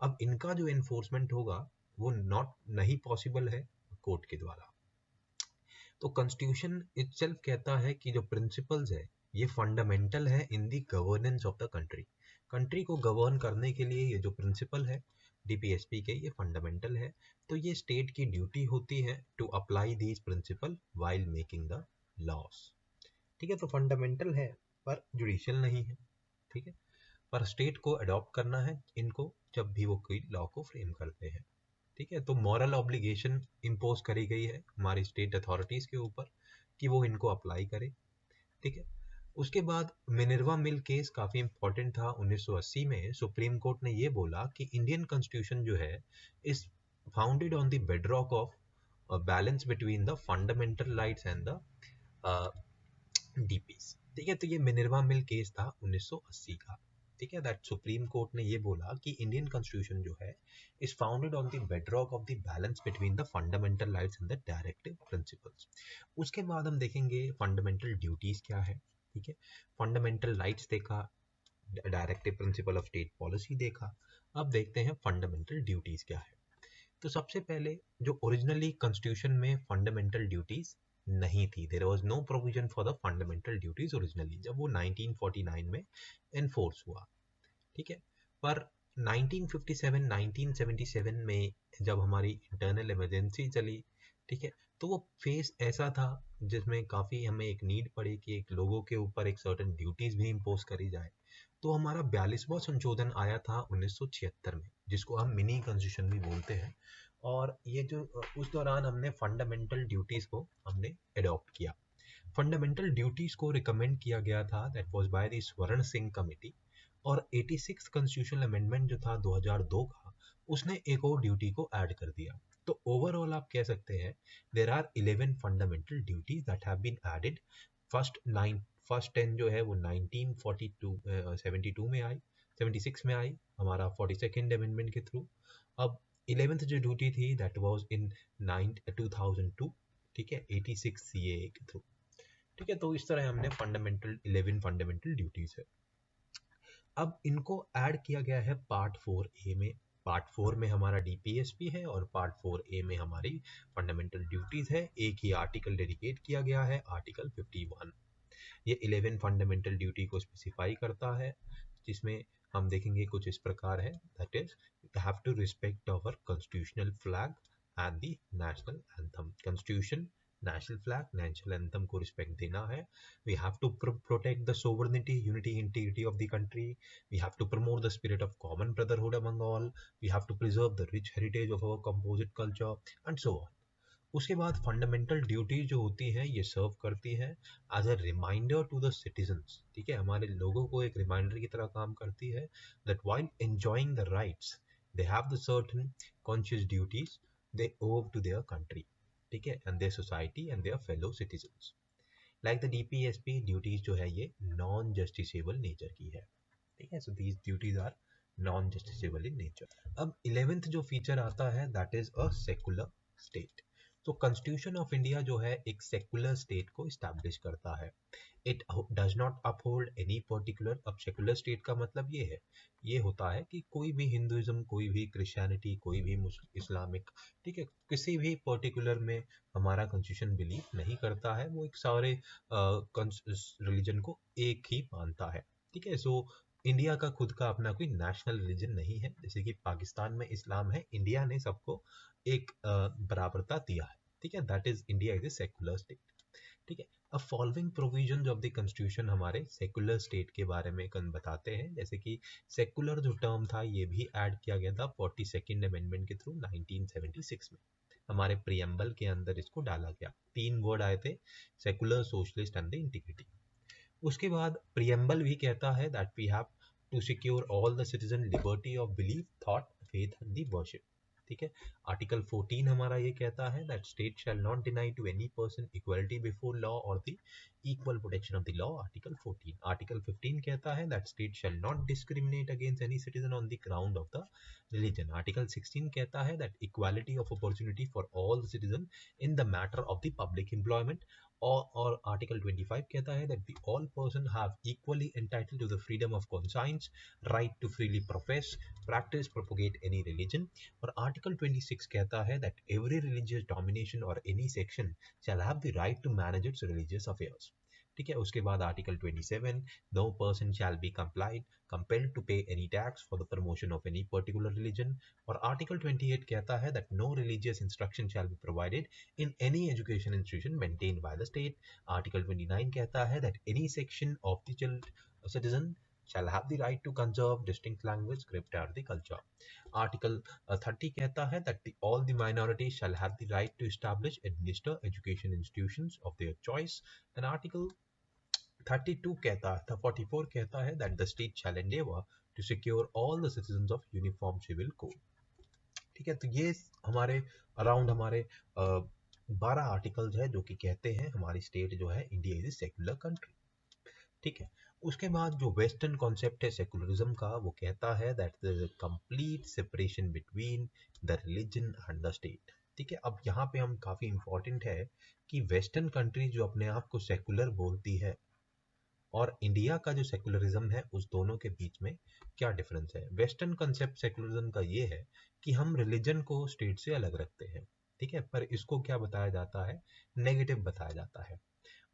अब इनका जो enforcement होगा वो नहीं पॉसिबल है कोर्ट के द्वारा। तो कॉन्स्टिट्यूशन इटसेल्फ कहता है कि जो प्रिंसिपल्स है ये फंडामेंटल है in the governance of the country. Country को गवर्न करने के लिए ये जो प्रिंसिपल है डीपीएसपी के, ये फंडामेंटल है। तो ये स्टेट की ड्यूटी होती है to apply these principle while making the laws. ठीक है, तो फंडामेंटल है पर जुडिशियल नहीं है। ठीक है, पर स्टेट को अडॉप्ट करना है इनको जब भी वो कोई लॉ को फ्रेम करते हैं। ठीक है, तो मॉरल ऑब्लिगेशन इम्पोज करी गई है हमारी स्टेट अथॉरिटीज के ऊपर कि वो इनको अप्लाई करे। ठीक है, उसके बाद मिनर्वा मिल केस काफी इंपॉर्टेंट था 1980 में। सुप्रीम कोर्ट ने ये बोला कि इंडियन कॉन्स्टिट्यूशन जो है is founded on the bedrock of balance between the fundamental rights and the DPs. ठीक है, तो ये मिनर्वा मिल केस था 1980 का। ठीक है, दैट सुप्रीम कोर्ट ने ये बोला कि इंडियन कॉन्स्टिट्यूशन जो है is founded on the bedrock of the balance between the fundamental rights and the directive principles. उसके बाद हम देखेंगे फंडामेंटल ड्यूटीज क्या है। ठीक है, फंडामेंटल राइट्स देखा, directive principle of state policy देखा, अब देखते हैं फंडामेंटल ड्यूटीज क्या है। तो सबसे पहले जो ओरिजिनली कॉन्स्टिट्यूशन में फंडामेंटल ड्यूटीज नहीं थी, there was no provision for the fundamental duties originally, जब वो 1949 में एनफोर्स हुआ। ठीक है, पर 1957 1977 में जब हमारी इंटरनल इमरजेंसी चली, ठीक है, तो वो फेस ऐसा था जिसमें काफ़ी हमें एक नीड पड़ी कि एक लोगों के ऊपर एक सर्टेन ड्यूटीज़ भी इम्पोज करी जाए। तो हमारा 42वां संशोधन आया था 1976 में, जिसको हम मिनी कॉन्स्टिट्यूशन भी बोलते हैं। और ये जो उस दौरान हमने फंडामेंटल ड्यूटीज़ को हमने अडॉप्ट किया। फंडामेंटल ड्यूटीज़ को रिकमेंड किया गया था, दैट वाज बाय द स्वर्ण सिंह कमेटी। और 86 कॉन्स्टिट्यूशनल अमेंडमेंट जो था 2002 का, उसने एक और ड्यूटी को ऐड कर दिया। तो ओवरऑल आप कह सकते हैं there are 11 fundamental duties that have been added. First 10 जो है वो 1942 72 में आई, 76 में आई हमारा 42nd अमेंडमेंट के थ्रू। अब 11th जो ड्यूटी थी दैट वाज इन 2002। ठीक है, 86 सीएए के थ्रू। ठीक है, तो इस तरह हमने फंडामेंटल 11 फंडामेंटल ड्यूटीज है। अब इनको ऐड किया गया है पार्ट 4A में। पार्ट 4 में हमारा डीपीएसपी है और पार्ट 4A में हमारी फंडामेंटल ड्यूटीज है। एक ही आर्टिकल डेडिकेट किया गया है, आर्टिकल 51। ये 11 फंडामेंटल ड्यूटी को स्पेसिफाई करता है, जिसमें हम देखेंगे कुछ इस प्रकार है, that is you have to respect our constitutional flag and the national anthem. Constitution, national flag, national anthem को रिस्पेक्ट देना है। We have to protect the sovereignty, unity, integrity of the country. We have to promote the spirit of common brotherhood among all. We have to preserve the rich heritage of our composite culture and so on. उसके बाद fundamental duty जो होती है ये serve करती है as a reminder to the citizens. ठीक है, हमारे लोगों को एक रिमाइंडर की तरह काम करती है that while enjoying the rights they have the certain conscious duties they owe to their country. ठीक है, and their society and their fellow citizens. Like the DPSP duties जो है ये नॉन जस्टिसेबल नेचर की है। ठीक है, so these duties are non justiciable in nature. अब 11th जो फीचर आता है that is a secular state. तो कॉन्स्टिट्यूशन ऑफ इंडिया जो है एक सेकुलर स्टेट को इस्टेब्लिश करता है। It does not uphold any particular. अब सेकुलर स्टेट का मतलब ये होता है कि कोई भी हिंदुइज्म, कोई भी क्रिश्चियनिटी, कोई भी इस्लामिक, ठीक है, किसी भी पर्टिकुलर में हमारा कॉन्स्टिट्यूशन बिलीव नहीं करता है। वो एक सारे रिलीजन को एक ही मानता है। ठीक है, सो इंडिया का खुद का अपना कोई नेशनल रिलीजन नहीं है। जैसे कि पाकिस्तान में इस्लाम है, इंडिया ने सबको एक बराबरता दिया है। ठीक है, that is India is a secular state. ठीक है, अब following provisions of the constitution हमारे सेकुलर स्टेट के बारे में बताते हैं। जैसे कि सेकुलर जो टर्म था ये भी ऐड किया गया था 42nd अमेंडमेंट के थ्रू 1976 में। हमारे प्रियम्बल के अंदर इसको डाला गया। 3 वर्ड आए थे, secular, socialist and the integrity. उसके बाद प्रियम्बल भी कहता है that we have to secure all the citizen liberty of belief, thought, faith and the worship. ठीक है, आर्टिकल 14 हमारा ये कहता है that state shall not deny to any person equality before law और the equal protection of the law, article 14। Article 15 कहता है that state shall not discriminate against any citizen on the ground of the religion. Article 16 कहता है that equality of opportunity for all citizen in the matter of the public employment और article 25 कहता है that the all person have equally entitled to the freedom of conscience, right to freely profess, practice, propagate any religion. और article 26 कहता है that every religious domination or any section shall have the right to manage its religious affairs. ठीक है, उसके बाद article 27, no person shall be compelled to pay any tax for the promotion of any particular religion. और article 28 कहता है that no religious instruction shall be provided in any education institution maintained by the state. Article 29 कहता है that any section of the citizen shall have the right to conserve distinct language, script or the culture. Article 30 कहता है that all the minorities shall have the right to establish, administer education institutions of their choice. And Article 32 कहता है 44 कहता है that the state shall endeavor to secure all the citizens of uniform civil code. ठीक है, तो ये हमारे around हमारे 12 आर्टिकल्स है जो कि कहते हैं हमारी स्टेट जो है India is a secular country. ठीक है, उसके बाद जो वेस्टर्न कॉन्सेप्ट है सेकुलरिज्म का, वो कहता है that there is a complete separation between the religion and the state. ठीक है, अब यहाँ पे हम काफी इंपॉर्टेंट है कि वेस्टर्न कंट्री जो अपने आप को सेकुलर बोलती है और इंडिया का जो सेकुलरिज्म है उस दोनों के बीच में क्या डिफरेंस है. वेस्टर्न कंसेप्ट सेकुलरिज्म का ये है कि हम रिलीजन को स्टेट से अलग रखते हैं. ठीक है, पर इसको क्या बताया जाता है, नेगेटिव बताया जाता है.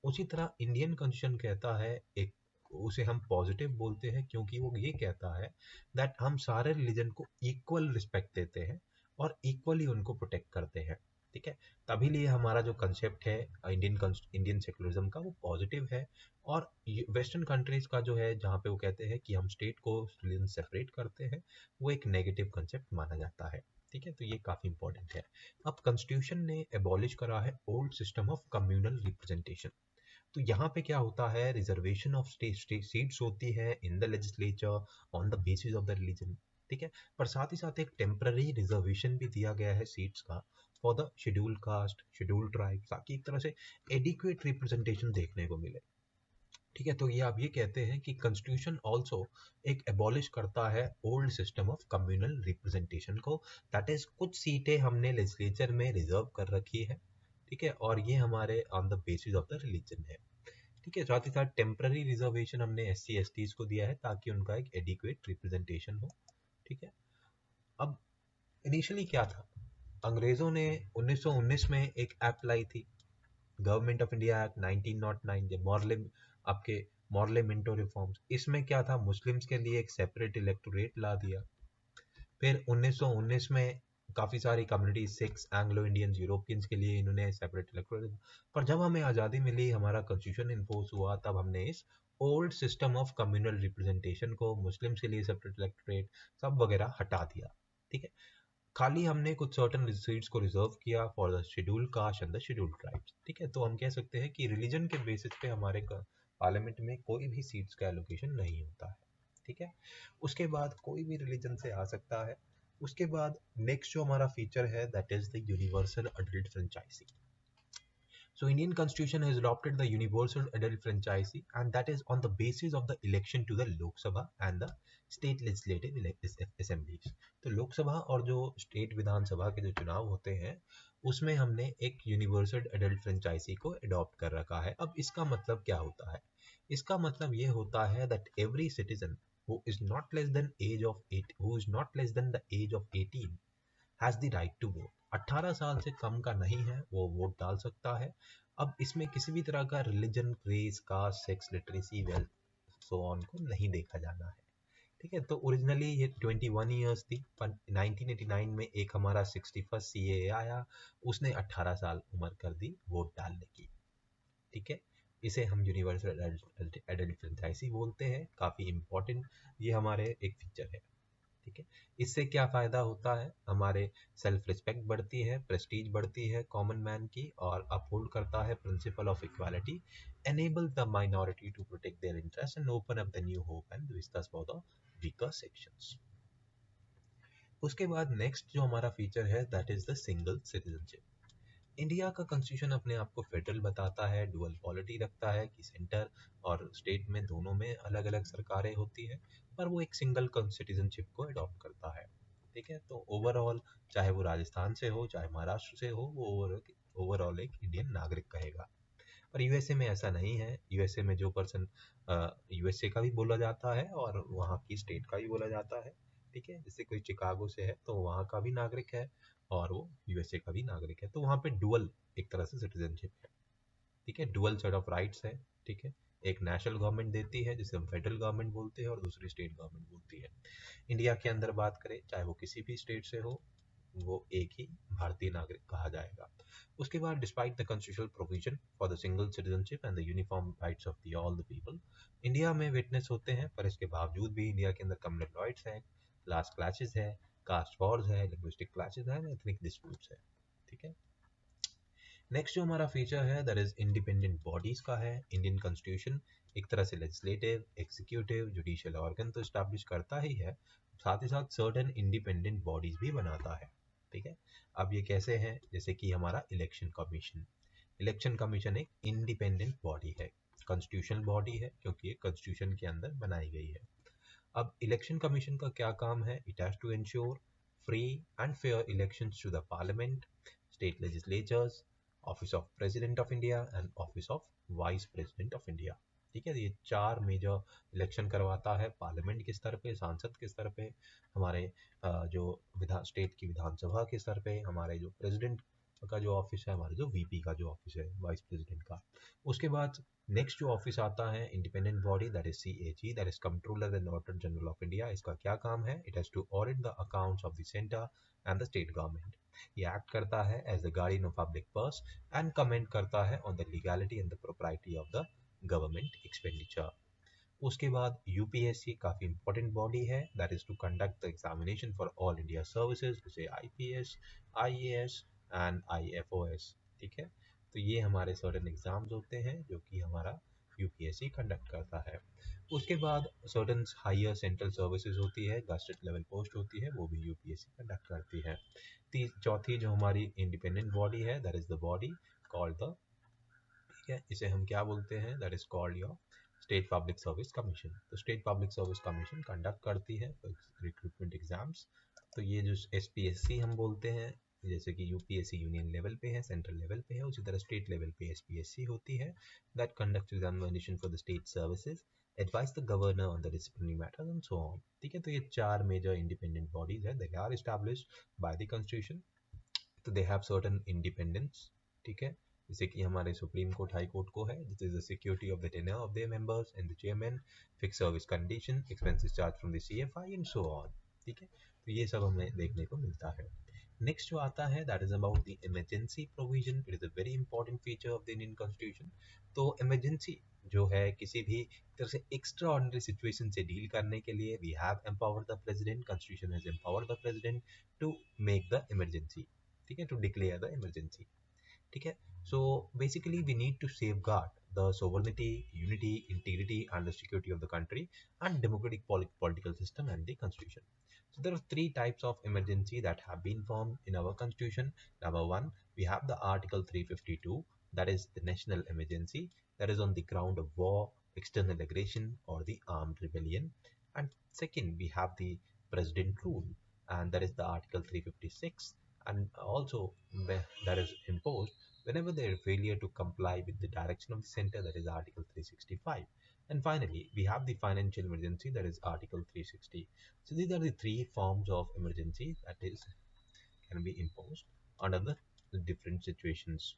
उसी तरह इंडियन कॉन्स्टिट्यूशन कहता है, एक उसे हम पॉजिटिव बोलते हैं क्योंकि वो ये कहता है दैट हम सारे रिलीजन को इक्वल रिस्पेक्ट देते हैं और इक्वली उनको प्रोटेक्ट करते हैं. ठीक है, तभी लिए हमारा जो कंसेप्ट है इंडियन सेकुलरिज्म का वो पॉजिटिव है. और वेस्टर्न कंट्रीज का जो है जहाँ पे वो कहते हैं कि हम स्टेट को रिलीजन सेपरेट करते हैं, वो एक नेगेटिव कंसेप्ट माना जाता है. ठीक है, तो ये काफी इंपॉर्टेंट है. अब कॉन्स्टिट्यूशन ने एबॉलिश करा है old system of communal representation. तो यहाँ पे क्या होता है, रिजर्वेशन ऑफ सीट्स होती है in the legislature on the basis of the religion. ठीक है, पर साथ ही साथ एक टेम्पररी रिजर्वेशन भी दिया गया है सीट्स का for the schedule caste, schedule tribe, ताकि एक तरह से एडिक्वेट रिप्रेजेंटेशन देखने को मिले. ठीक है, तो ये आप ये कहते हैं कि कॉन्स्टिट्यूशन ऑल्सो एक एबॉलिश करता है old system of communal representation को. दैट इज कुछ सीटें हमने लेजिस्लेचर में रिजर्व कर रखी है. ठीक है, और ये हमारे on the basis of the religion है. ठीक है, साथ ही साथ टेम्पररी रिजर्वेशन हमने SC STs को दिया है ताकि उनका एक एडिक्वेट रिप्रेजेंटेशन हो. ठीक है, अब इनिशियली क्या था, अंग्रेजों ने 1919 में एक एक्ट लाई थी, government of India act 1909, Morley आपके मॉर्ले मिंटो रिफॉर्म्स. इसमें क्या था, मुस्लिम्स के लिए एक सेपरेट इलेक्टोरेट ला दिया. फिर 1919 में काफ़ी सारी community, six, Anglo Indians, Europeans के लिए इन्होंने सेपरेट इलेक्टोरेट. पर जब हमें आज़ादी मिली, हमारा कॉन्स्टिट्यूशन इन्फोर्स हुआ, तब हमने इस old system of communal representation को, मुस्लिम्स के लिए सेपरेट इलेक्टोरेट सब वगैरह हटा दिया. ठीक है, खाली हमने कुछ सर्टन सीट्स को रिजर्व किया for the schedule caste and the schedule tribes. ठीक है, तो हम कह सकते हैं कि रिलीजन के बेसिस पे हमारे पार्लियामेंट में कोई भी सीट्स का एलोकेशन नहीं होता है. ठीक है, उसके बाद कोई भी रिलीजन से आ सकता है. उसके बाद नेक्स्ट जो हमारा फीचर है that is the universal adult franchise. So Indian Constitution has adopted the universal adult franchisee, and that is on the basis of the election to the Lok Sabha and the state legislative assemblies. तो लोकसभा और जो state विधानसभा के जो चुनाव होते हैं उसमें हमने एक यूनिवर्सल एडल्ट फ्रेंचाइजी को अडॉप्ट कर रखा है. अब इसका मतलब क्या होता है, इसका मतलब ये होता है that every citizen who is not less than age of 8 who is not less than the age of 18 has the right to vote. 18 साल से कम का नहीं है वो वोट डाल सकता है. अब इसमें किसी भी तरह का religion, race, caste, sex, literacy, wealth so on को नहीं देखा जाना है. ठीक है, तो ओरिजिनली ये 21 ईयर्स थी, पर 1989 में एक हमारा 61st CAA आया, उसने 18 साल उम्र कर दी वोट डालने की. ठीक है, इसे हम यूनिवर्सल एडल्ट फ्रेंचाइजी बोलते हैं. काफ़ी इंपॉर्टेंट ये हमारे एक फीचर है. ठीक है, इससे क्या फ़ायदा होता है, हमारे सेल्फ रिस्पेक्ट बढ़ती है, प्रेस्टीज बढ़ती है कॉमन मैन की, और अपहोल्ड करता है principle of equality, enable the minority to protect their interest and open up the new hope and vistas for the weaker sections. उसके बाद नेक्स्ट जो हमारा फीचर है that is the single citizenship. India का constitution अपने आप को federal बताता है, डुअल पॉलिटी रखता है कि सेंटर और स्टेट में दोनों में अलग अलग सरकारें होती है, पर वो एक सिंगल सिटीजनशिप को अडॉप्ट करता है. ठीक है, तो ओवरऑल चाहे वो राजस्थान से हो चाहे महाराष्ट्र से हो, वो ओवरऑल एक इंडियन नागरिक कहेगा. और यूएसए में ऐसा नहीं है। यूएसए में जो पर्सन यूएसए का भी बोला जाता है और वहाँ की स्टेट का भी बोला जाता है, ठीक है। जैसे कोई चिकागो से है तो वहाँ का भी नागरिक है और वो यूएसए का भी नागरिक है, तो वहाँ पे डुअल एक तरह से सिटीजनशिप है, ठीक है। डुअल सेट ऑफ राइट्स है, ठीक है। एक नेशनल गवर्नमेंट देती है जिसे हम फेडरल गवर्नमेंट बोलते हैं और दूसरी स्टेट गवर्नमेंट बोलती है। इंडिया के अंदर बात करें, चाहे वो किसी भी स्टेट से हो, वो एक ही भारतीय नागरिक कहा जाएगा। उसके बाद despite the constitutional provision for the single citizenship and the uniform rights of the all the people, India में विटनेस होते हैं, पर इसके बावजूद भी इंडिया के अंदर कम्युनल राइट्स है, क्लास क्लैशेस है, कास्ट वॉर्स है, लिंग्विस्टिक क्लैशेस है, एथनिक डिस्प्यूट्स है, ठीक है। नेक्स्ट जो हमारा फीचर है दैट इज इंडिपेंडेंट बॉडीज का है। इंडियन कॉन्स्टिट्यूशन एक तरह से लेजिस्लेटिव, एग्जीक्यूटिव, जुडिशियल ऑर्गन तो स्टैब्लिश करता ही है, साथ ही साथ सर्टेन इंडिपेंडेंट बॉडीज भी बनाता है, ठीक है। अब ये कैसे हैं, जैसे कि हमारा इलेक्शन कमीशन। इलेक्शन कमीशन एक इंडिपेंडेंट बॉडी है, कॉन्स्टिट्यूशनल बॉडी है क्योंकि ये कॉन्स्टिट्यूशन के अंदर बनाई गई है। अब इलेक्शन कमीशन का क्या काम है, it has to ensure free and fair elections to the parliament, state legislatures, office of president of India and office of vice president of India, ठीक है। ये चार मेजर इलेक्शन करवाता है, पार्लियामेंट के स्तर पे, सांसद के स्तर पे, हमारे जो विधान स्टेट की विधानसभा के स्तर पे, हमारे जो प्रेसिडेंट का जो ऑफिस है, हमारे जो वीपी का जो ऑफिस है, वाइस प्रेसिडेंट का। उसके बाद नेक्स्ट जो ऑफिस आता है independent body that is CAG, that is controller and auditor general of India. इसका क्या काम है, it has to audit the accounts of the centre and the state government. ये एक्ट करता है as the guardian of public purse and comment करता है on the legality and the propriety of the government expenditure. उसके बाद UPSC काफ़ी important body है, that is to conduct the examination for all India services जैसे IPS, IAS and IFOS, ठीक है। तो ये हमारे सर्टेन एग्जाम्स होते हैं जो कि हमारा यूपीएससी कंडक्ट करता है। उसके बाद सर्टेन हायर सेंट्रल सर्विसेज होती है, गस्टेड लेवल पोस्ट होती है, वो भी यूपीएससी कंडक्ट करती है। चौथी जो हमारी इंडिपेंडेंट बॉडी है that is the body called the, ठीक है, इसे हम क्या बोलते हैं, that is called your state public service commission. तो state public service commission conduct करती है रिक्रूटमेंट एग्जाम्स। तो ये जो एसपीएससी हम बोलते हैं, जैसे कि यूपीएससी यूनियन लेवल पे है, सेंट्रल लेवल पे है, उसी तरह स्टेट लेवल पे एसपीएससी होती है, that conduct examination for the state services, advise the governor on the disciplinary matters and so on, ठीक है। तो ये चार मेजर इंडिपेंडेंट बॉडीज है, they are established by the constitution, तो दे हैव सर्टेन इंडिपेंडेंस, ठीक है। जैसे कि हमारे सुप्रीम कोर्ट हाई कोर्ट को है, this is the security of the tenure of their members and the chairman, fix service condition, expenses charge from the CFI and so on, ठीक है। तो ये सब हमें देखने को मिलता है। नेक्स्ट जो आता है that is about the emergency provision, it is a very important feature of the Indian constitution. तो इमरजेंसी जो है, किसी भी तरह से एक्स्ट्रा ऑर्डिनरी सिचुएशन से डील करने के लिए we have empowered the president, constitution has empowered the president to make the emergency, ठीक है, टू डिक्लेयर द इमरजेंसी, ठीक है। So basically we need to safeguard the sovereignty, unity, integrity and the security of the country and democratic political system and the constitution. So there are three types of emergency that have been formed in our constitution. Number one, we have the article 352, that is the national emergency, that is on the ground of war, external aggression or the armed rebellion. And second, we have the president rule, and that is the article 356, and also that is imposed whenever there is failure to comply with the direction of the center, that is article 365. And finally we have the financial emergency, that is article 360. So these are the three forms of emergency that is can be imposed under the different situations.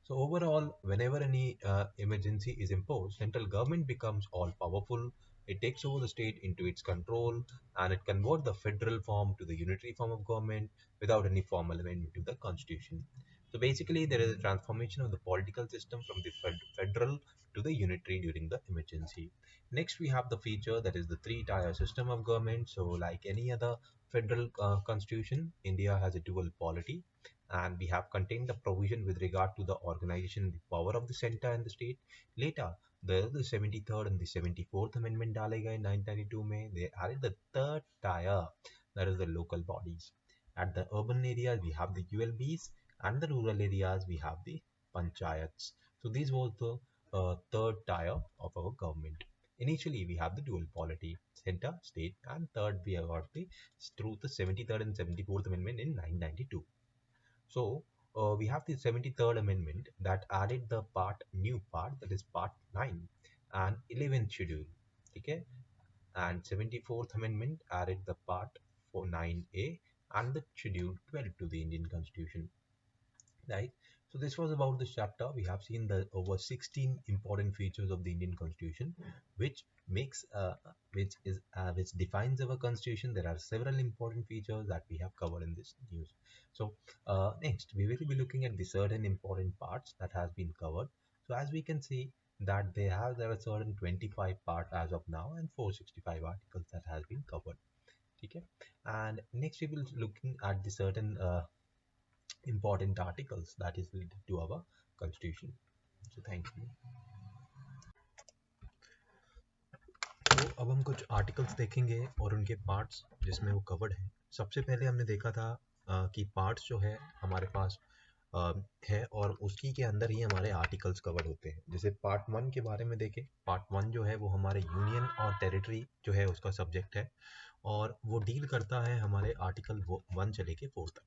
So overall, whenever any emergency is imposed, central government becomes all powerful. It takes over the state into its control, and it converts the federal form to the unitary form of government without any formal amendment to the constitution. So basically, there is a transformation of the political system from the federal to the unitary during the emergency. Next, we have the feature that is the three-tier system of government. So like any other federal constitution, India has a dual polity, and we have contained the provision with regard to the organization, the power of the center and the state. Later, the 73rd and the 74th amendment डाले गए 1992 में. They added the third tier, that is the local bodies. At the urban areas, we have the ULBs, and the rural areas, we have the panchayats. So this was the third tier of our government. Initially, we have the dual polity, center, state, and third we have got the through the 73rd and 74th amendment in 1992. So we have the 73rd Amendment that added the new part, that is part 9 and 11th schedule. Okay, and 74th Amendment added the part 9A and the schedule 12 to the Indian Constitution. Right. So this was about this chapter. We have seen the over 16 important features of the Indian Constitution, which makes which defines our Constitution. There are several important features that we have covered in this news. So next we will be looking at the certain important parts that has been covered. So as we can see that there are certain 25 parts as of now and 465 articles that has been covered. Okay. And next we will looking at the certain important articles that is related to our constitution. So thank you. तो अब हम कुछ articles देखेंगे और उनके parts जिसमें वो covered है. सबसे पहले हमने देखा था कि पार्ट्स जो है हमारे पास है और उसी के अंदर ही हमारे आर्टिकल्स कवर होते हैं. जैसे पार्ट 1 के बारे में देखें. पार्ट 1 जो है वो हमारे यूनियन और टेरिटरी जो है उसका सब्जेक्ट है और वो डील करता है हमारे आर्टिकल 1 से लेके 4 तक.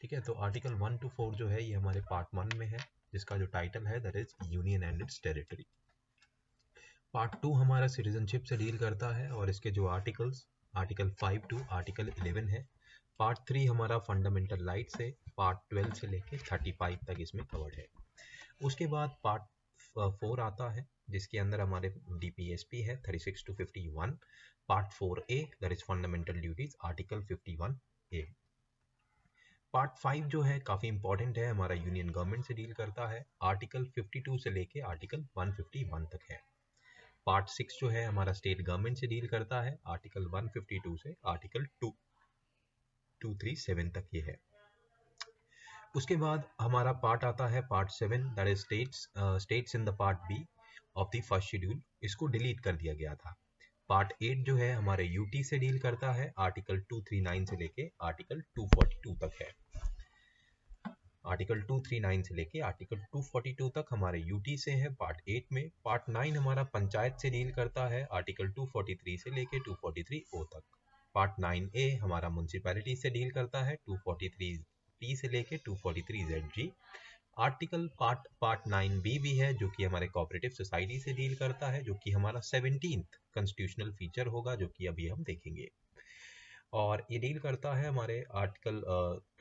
ठीक है, तो आर्टिकल 1 to 4 जो है ये हमारे पार्ट 1 में है, जिसका जो टाइटल है that is union and it's territory. Part 2 हमारा सिटीजनशिप से डील करता है और इसके जो आर्टिकल्स आर्टिकल 5 टू आर्टिकल 11 है. पार्ट 3 हमारा फंडामेंटल राइट से पार्ट 12 से लेके 35 तक इसमें कवर्ड है. उसके बाद पार्ट 4 आता है जिसके अंदर हमारे DPSP है 36 to 51. Part 4A that is fundamental duties article 51A. Part 5 जो है काफ़ी इंपॉर्टेंट है, हमारा यूनियन गवर्नमेंट से डील करता है. आर्टिकल 52 से लेके आर्टिकल 151 तक है. पार्ट 6 जो है हमारा स्टेट गवर्नमेंट से डील करता है. आर्टिकल 152 से आर्टिकल 237 तक ये है. उसके बाद हमारा पार्ट आता है part 7 that is states in the part B of the first schedule. इसको डिलीट कर दिया गया था. पार्ट 8 जो है हमारे यूटी से डील करता है. आर्टिकल 239 से लेके आर्टिकल 242 तक है. आर्टिकल 239 से लेके आर्टिकल 242 तक हमारे यूटी से है पार्ट 8 में. पार्ट 9 हमारा पंचायत से डील करता है. आर्टिकल 243 से लेके 243 ओ तक. पार्ट 9A हमारा म्यूनसिपैलिटी से डील करता है 243P से लेके 243ZG. आर्टिकल पार्ट 9B भी है जो कि हमारे कोऑपरेटिव सोसाइटी से डील करता है, जो कि हमारा 17th कॉन्स्टिट्यूशनल फीचर होगा जो कि अभी हम देखेंगे. और ये डील करता है हमारे आर्टिकल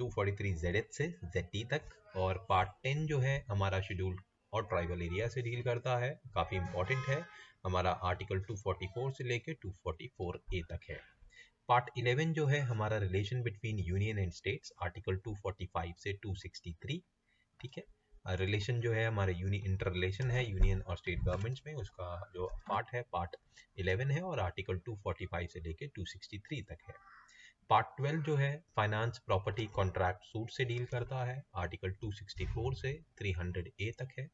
243ZH से ZT तक. और पार्ट 10 जो है हमारा शेड्यूल और ट्राइबल एरिया से डील करता है, काफ़ी इंपॉर्टेंट है. हमारा आर्टिकल 244 से लेके 244A तक है. पार्ट 11 जो है हमारा relation between union and states article 245 से 263. ठीक है, रिलेशन जो है हमारे इंटर रिलेशन है यूनियन और स्टेट गवर्नमेंट्स में, उसका जो पार्ट है पार्ट 11 है और आर्टिकल 245 से लेके 263 तक है. पार्ट 12 जो है फाइनेंस प्रॉपर्टी कॉन्ट्रैक्ट सूट से डील करता है. आर्टिकल 264 से 300A तक है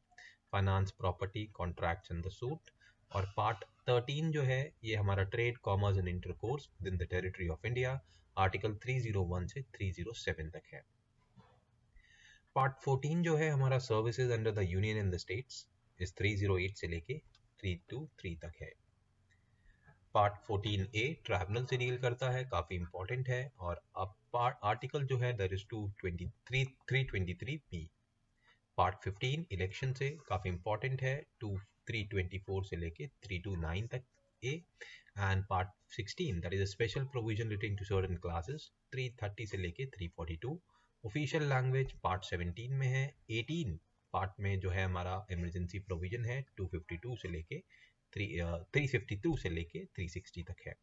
finance property contracts in the suit. और पार्ट 13 जो है ये हमारा trade commerce and intercourse with in the territory of India. Article 301 से 307 तक है. पार्ट 14 जो है हमारा services under the union in the states इस 308 से लेके 323 तक है. पार्ट 14A ट्राइब्यूनल से डील करता है, काफ़ी इंपॉर्टेंट है. और अब आर्टिकल जो है that is 323B. Part 15 election से काफ़ी इंपॉर्टेंट है, 324 से लेके 329 तक A. And part 16 that is a special provision relating to certain classes 330 से लेके 342. ऑफिशियल लैंग्वेज पार्ट 17 में है. 18 पार्ट में जो है हमारा इमरजेंसी प्रोविजन है 252 से लेके 352 से लेके 360 तक है.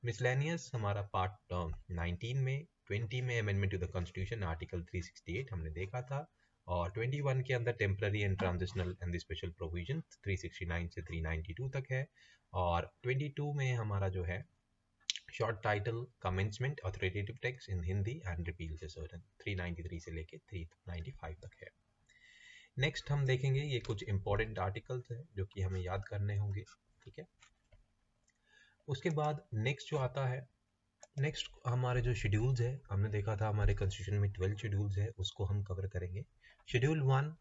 मिसलेनियस हमारा पार्ट 19 में. 20 में amendment to the constitution article 368 हमने देखा था. और 21 के अंदर temporary and transitional and the special provision 369 से 392 तक है. और 22 में हमारा जो है short title commencement authoritative text in Hindi and repeal से सर्टन 393 से लेके 395 तक है. नेक्स्ट हम देखेंगे ये कुछ इंपॉर्टेंट आर्टिकल्स हैं जो कि हमें याद करने होंगे. ठीक है, उसके बाद नेक्स्ट जो आता है, नेक्स्ट हमारे जो शेड्यूल्स है हमने देखा था हमारे कॉन्स्टिट्यूशन में 12 शेड्यूल्स है, उसको हम कवर करेंगे. शेड्यूल 1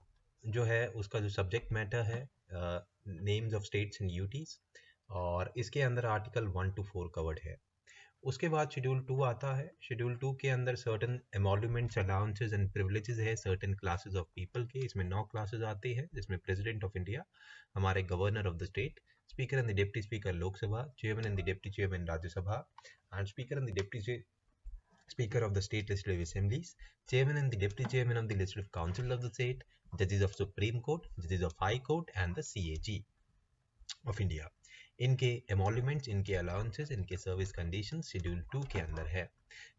जो है उसका जो सब्जेक्ट मैटर है names of states and UTs, और इसके अंदर आर्टिकल 1 to 4 कवर्ड है. उसके बाद शेड्यूल 2 आता है। शेड्यूल 2 के अंदर सर्टेन एमोल्यूमेंट्स, अलाउंसेस एंड प्रिविलेजेस है सर्टेन क्लासेस ऑफ पीपल के। इसमें 9 क्लासेस आती है, जिसमें प्रेसिडेंट ऑफ इंडिया, हमारे governor of the state, speaker and the deputy speaker Lok Sabha, chairman and the deputy chairman Rajya Sabha, and speaker and the deputy Speaker of the State Legislative Assemblies, Chairman and the Deputy Chairman of the Legislative Council of the State, Judges of Supreme Court, Judges of High Court, and the CAG of India. इनके एमोल्यूमेंट्स, इनके allowances, इनके service condition schedule 2 के अंदर है।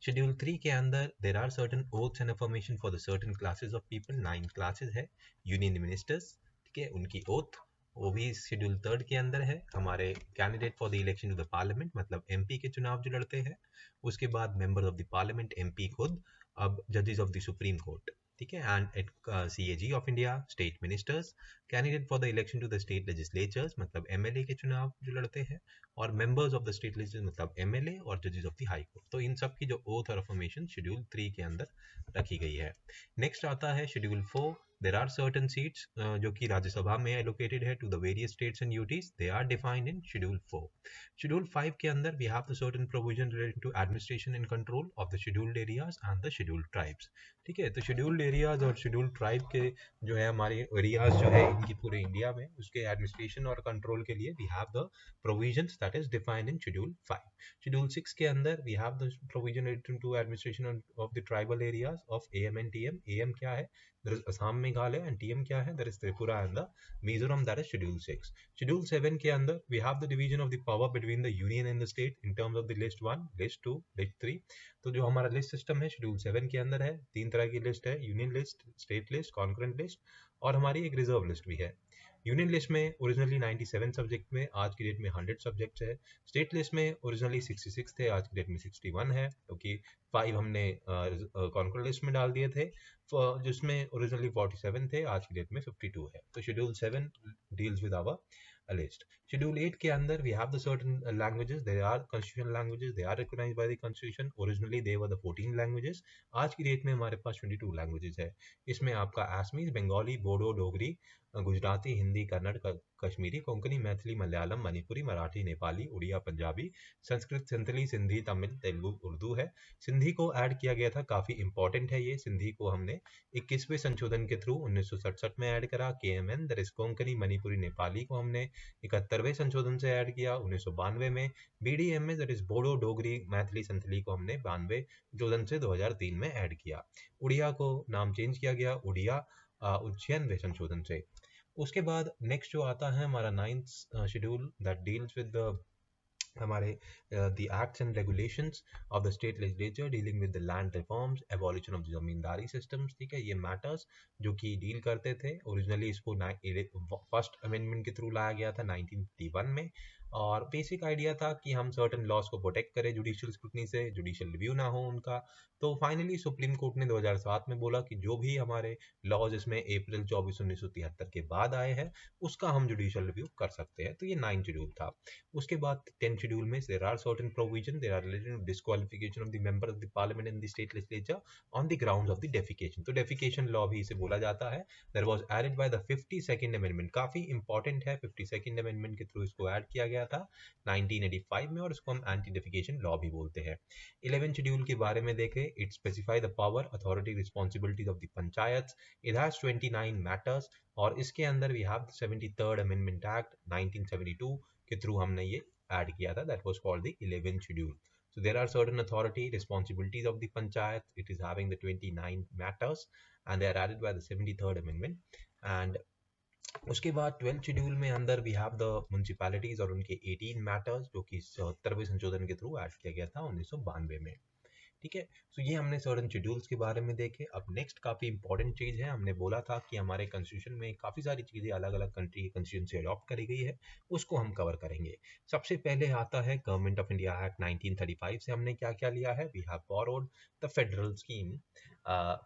Schedule 3 के अंदर there are certain oaths and affirmation for the certain classes of people. 9 classes है। Union ministers, ठीक है, उनकी ओथ वो भी शेड्यूल 3 के अंदर है। हमारे candidate for the election to the parliament, मतलब एमपी के चुनाव जो लड़ते हैं। उसके बाद members of the parliament, MP खुद, अब जजेस ऑफ द सुप्रीम कोर्ट, ठीक है, and at CAG of India, state ministers, candidate for the election to the state legislatures, मतलब एमएलए के चुनाव जो लड़ते हैं, और members of the state legislature, मतलब एमएलए, और जजेस ऑफ द हाई कोर्ट। तो इन सब की जो ओथ और अफर्मेशन शेड्यूल 3 के अंदर रखी गई है। नेक्स्ट आता है schedule 4। There are certain seats जो कि राज्यसभा में allocated है to the various states and UTs. They are defined in Schedule 4. Schedule 5 के अंदर we have the certain provision related to administration and control of the scheduled areas and the scheduled tribes. ठीक है, तो scheduled areas और scheduled tribe के जो है हमारे areas जो है इनकी पूरे इंडिया में, उसके administration और control के लिए we have the provisions that is defined in Schedule 5. Schedule 6 के अंदर we have the provision related to administration of the tribal areas of AM and TM. AM क्या है? There is Assam, Meghalaya, and TM क्या है? There is Tripura and the Mizoram, that is Schedule 6. Schedule 7 के अंदर we have the division of the power between the union and the state in terms of the list 1, list 2, list 3. तो जो हमारा list system है Schedule 7 के अंदर है। 3 तरह की लिस्ट है, union list, state list, concurrent list, और हमारी एक रिजर्व लिस्ट भी है। यूनियन लिस्ट में ओरिजिनली 97 सब्जेक्ट में, आज की डेट में 100 सब्जेक्ट्स है। स्टेट लिस्ट में ओरिजिनली 66 थे, आज की डेट में 61 है, क्योंकि 5 हमने कॉन्करेंट लिस्ट में डाल दिए थे, जिसमें ओरिजिनली 47 थे, आज की डेट में 52 है। तो schedule 7 deals with our list. Schedule 8 के अंदर we have the certain languages. There are constitutional languages. They are recognized by the constitution. Originally they were the 14 languages. आज की डेट में हमारे पास 22 languages है। इसमें आपका असमीज, बंगाली, बोडो, डोगरी, गुजराती, हिंदी, कन्नड़, कश्मीरी, कोंकणी, मैथिली, मलयालम, मणिपुरी, मराठी, नेपाली, उड़िया, पंजाबी, संस्कृत, संथली, सिंधी, तमिल, तेलुगु, उर्दू है। सिंधी को ऐड किया गया था, काफ़ी इंपॉर्टेंट है ये। सिंधी को हमने 21वें संशोधन के थ्रू 1967 में ऐड करा। KMN that is Konkani, Manipuri, Nepali को हमने 71वें संशोधन से ऐड किया 1992 में। BDMA that is Bodo, Dogri, Maithili, Santhali को हमने 92 संशोधन से 2003 में ऐड किया। उड़िया को नाम चेंज किया गया उड़िया 96वें संशोधन से। उसके बाद नेक्स्ट जो आता है हमारा 9th schedule that deals with हमारे the acts and regulations of the state legislature dealing with the land reforms, abolition of the zamindari systems, ठीक है, ये matters जो कि डील करते थे। ओरिजिनली इसको फर्स्ट अमेंडमेंट के थ्रू लाया गया था 1951 में, और बेसिक आइडिया था कि हम सर्टन लॉज को प्रोटेक्ट करें जुडिशियल स्क्रूटनी से, जुडिशियल रिव्यू ना हो उनका। तो फाइनली सुप्रीम कोर्ट ने 2007 में बोला कि जो भी हमारे लॉज इसमें अप्रैल 24 1973 के बाद आए हैं उसका हम जुडिशियल रिव्यू कर सकते हैं। तो ये 9 शेड्यूल था। उसके बाद 10 शेड्यूल में there are certain provisions, they are related to disqualification of the member of the parliament and the state legislature on the grounds of the defecation. तो defecation law भी इसे बोला जाता है। There was added by the 52nd amendment, काफी important है, 52nd amendment के through इसको ऐड किया गया था 1985 में, और इसको हम एंटी डेफिकेशन लॉ भी बोलते हैं। 11 शेड्यूल के बारे में देखें, it specify the power, authority, responsibilities of the panchayats. It has 29 matters, और इसके अंदर we have the 73rd amendment act 1972 के थ्रू हमने ये ऐड किया था, that was called the 11th schedule. So there are certain authority, responsibilities of the panchayat. It is having the 29 matters and they are added by the 73rd amendment. And उसके बाद 12th schedule में अंदर we have the municipalities और उनके 18 matters जो कि 77वें संशोधन के थ्रू ऐड किया गया था 1992 में। ठीक है, तो ये हमने सर्टन शेड्यूल्स के बारे में देखे। अब नेक्स्ट काफ़ी इंपॉर्टेंट चीज़ है, हमने बोला था कि हमारे कॉन्स्टिट्यूशन में काफ़ी सारी चीज़ें अलग अलग कंट्री के कॉन्स्टिट्यूशन से अडॉप्ट करी गई है, उसको हम कवर करेंगे। सबसे पहले आता है गवर्नमेंट ऑफ इंडिया एक्ट 1935 से हमने क्या क्या लिया है। We have borrowed the federal scheme,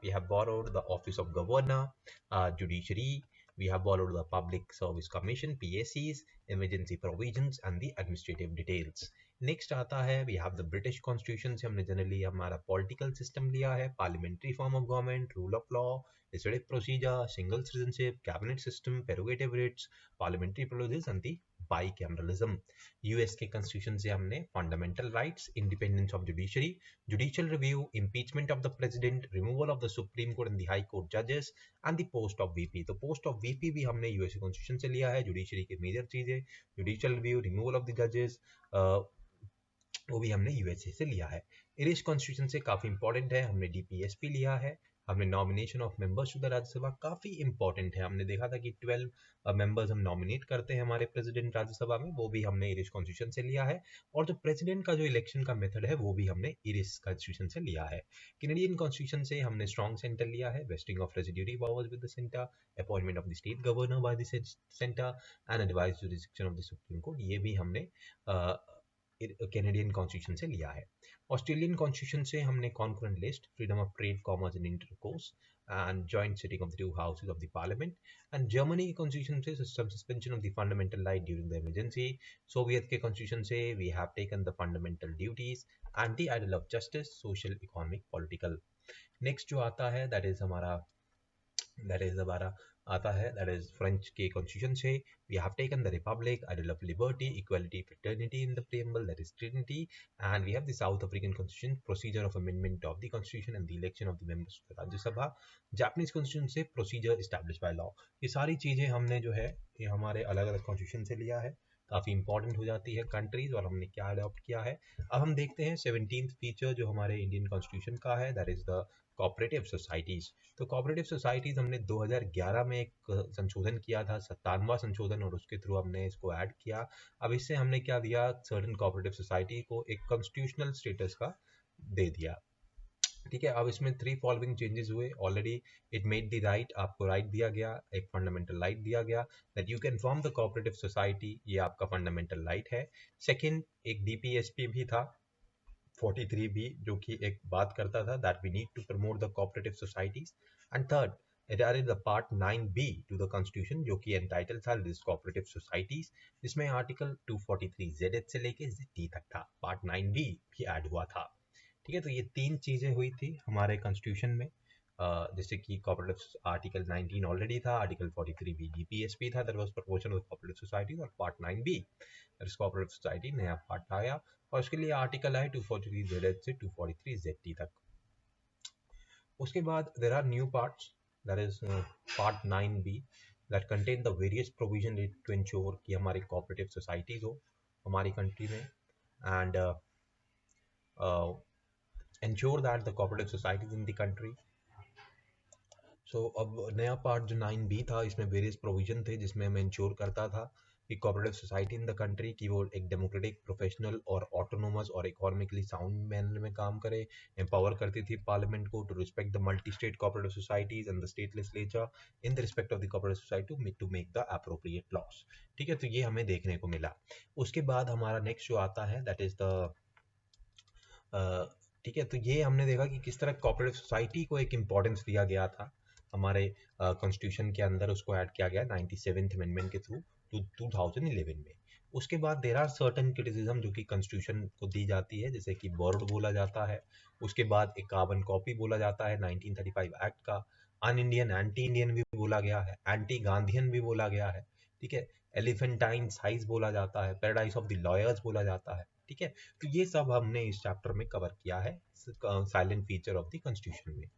we have borrowed the office of governor, judiciary, we have borrowed the Public Service Commission, PSCs, emergency provisions and the administrative details. Next आता है we have the British constitution से हमने generally हमारा political system लिया है, parliamentary form of government, rule of law, legislative procedure, single citizenship, cabinet system, prerogative rights, parliamentary privileges and the bicameralism. US के constitution से हमने fundamental rights, independence of judiciary, judicial review, impeachment of the president, removal of the supreme court and the high court जजेस and the post of VP. तो post of VP भी हमने US constitution से लिया है। Judiciary की major चीजें, judicial review, removal of the जजेस, वो भी हमने यूएसए से लिया है। इरिश कॉन्स्टिट्यूशन से काफी इंपॉर्टेंट है, हमने डीपीएसपी लिया है। हमने nomination of members to the Rajya Sabha, काफी इंपॉर्टेंट है। हमने देखा था कि 12 मेंबर्स हम नॉमिनेट करते हैं हमारे प्रेसिडेंट राज्यसभा में, वो भी हमने इरिश कॉन्स्टिट्यूशन से लिया है। और जो प्रेसिडेंट का जो इलेक्शन का मेथड है वो भी हमने इरिश कॉन्स्टिट्यूशन से लिया है। कैनेडियन कॉन्स्टिट्यूशन से हमने स्ट्रॉन्ग सेंटर लिया है, wasting of residuary powers with the centre, appointment of the state governor by the centre and advice jurisdiction of the supreme court, ये भी हमने कैनेडियन कॉन्स्टिट्यूशन से लिया है। ऑस्ट्रेलियन कॉन्स्टिट्यूशन से हमने concurrent list, freedom of trade, commerce and intercourse and joint sitting of the two houses of the parliament. And Germany constitution says some suspension of the fundamental right during the emergency. Soviet के constitution से we have taken the fundamental duties and the ideal of justice, social, economic, political. Next जो आता है that is हमारा आता है that is French के constitution से we have taken the republic, ideal of liberty, equality, fraternity in the preamble, that is Trinity. And we have the South African constitution, procedure of amendment of the constitution and the election of the members of the Rajya Sabha. Japanese constitution से procedure establish by law. ये सारी चीजें हमने जो है ये हमारे अलग अलग कॉन्स्टिट्यूशन से लिया है, काफी इंपॉर्टेंट हो जाती है कंट्रीज और हमने क्या अडॉप्ट किया है। अब हम देखते हैं 17th फीचर जो हमारे इंडियन कॉन्स्टिट्यूशन का है, that is the cooperative societies. तो कोऑपरेटिव सोसाइटीज हमने 2011 में एक संशोधन किया था, 57वां संशोधन, और उसके थ्रू हमने इसको ऐड किया। अब इससे हमने क्या दिया, सर्टेन कोऑपरेटिव सोसाइटी को एक कॉन्स्टिट्यूशनल स्टेटस का दे दिया। ठीक है, अब इसमें 3 फॉलोइंग चेंजेस हुए। Already it made the right, आपको राइट दिया गया, एक फंडामेंटल राइट दिया गया that you can form the cooperative society, ये आपका फंडामेंटल राइट है। सेकंड, एक डीपीएसपी भी था 43 भी, जो कि एक बात करता था that we need to promote the cooperative societies. And third, it added the part 9b to the constitution जो कि entitled था list cooperative societies, जिसमें आर्टिकल 243 ZH से लेके ZT तक था, पार्ट 9b भी ऐड हुआ था। ठीक है, तो ये 3 चीजें हुई थी हमारे कॉन्स्टिट्यूशन में, जैसे कि कोऑपरेटिव आर्टिकल 19 ऑलरेडी था, आर्टिकल 43 भी डीपीएसपी था, that was promotion of cooperative societies, और part 9b that is cooperative society नया पार्ट आया, और उसके लिए आर्टिकल आए 243 ZH से 243 ZT तक। उसके बाद there are new parts, that is part 9b that contain the various provision to ensure कि हमारी cooperative societies हो हमारी कंट्री में, and ensure that the cooperative societies in the country. So अब नया पार्ट जो 9b था, इसमें वेरियस प्रोविजन थे जिसमें मैं इंश्योर करता था कि cooperative society in the country की वो एक डेमोक्रेटिक, प्रोफेशनल और ऑटोनोमस और इकोनॉमिकली साउंड मैनर में काम करे, एम्पावर करती थी पार्लियामेंट को to respect the multi state cooperative societies and the state legislature in the respect of the cooperative society to make the appropriate laws. ठीक है, तो ये हमें देखने को मिला। उसके बाद हमारा नेक्स्ट जो आता है दैट इज द ठीक है, तो ये हमने देखा कि किस तरह कोऑपरेटिव सोसाइटी को एक इम्पोर्टेंस दिया गया था हमारे कॉन्स्टिट्यूशन के अंदर, उसको ऐड किया गया 97th अमेंडमेंट के थ्रू 2011 में। उसके बाद देयर आर सर्टेन क्रिटिसिज्म जो कि कॉन्स्टिट्यूशन को दी जाती है, जैसे कि बोर्ड बोला जाता है, उसके बाद एक कार्बन कॉपी बोला जाता है 1935 एक्ट का, अन इंडियन, एंटी इंडियन भी बोला गया है, एंटी गांधीयन भी बोला गया है। ठीक है, एलिफेंटाइन साइज बोला जाता है, पैराडाइज ऑफ द लॉयर्स बोला जाता है। ठीक है, तो ये सब हमने इस चैप्टर में कवर किया है silent feature of the constitution में।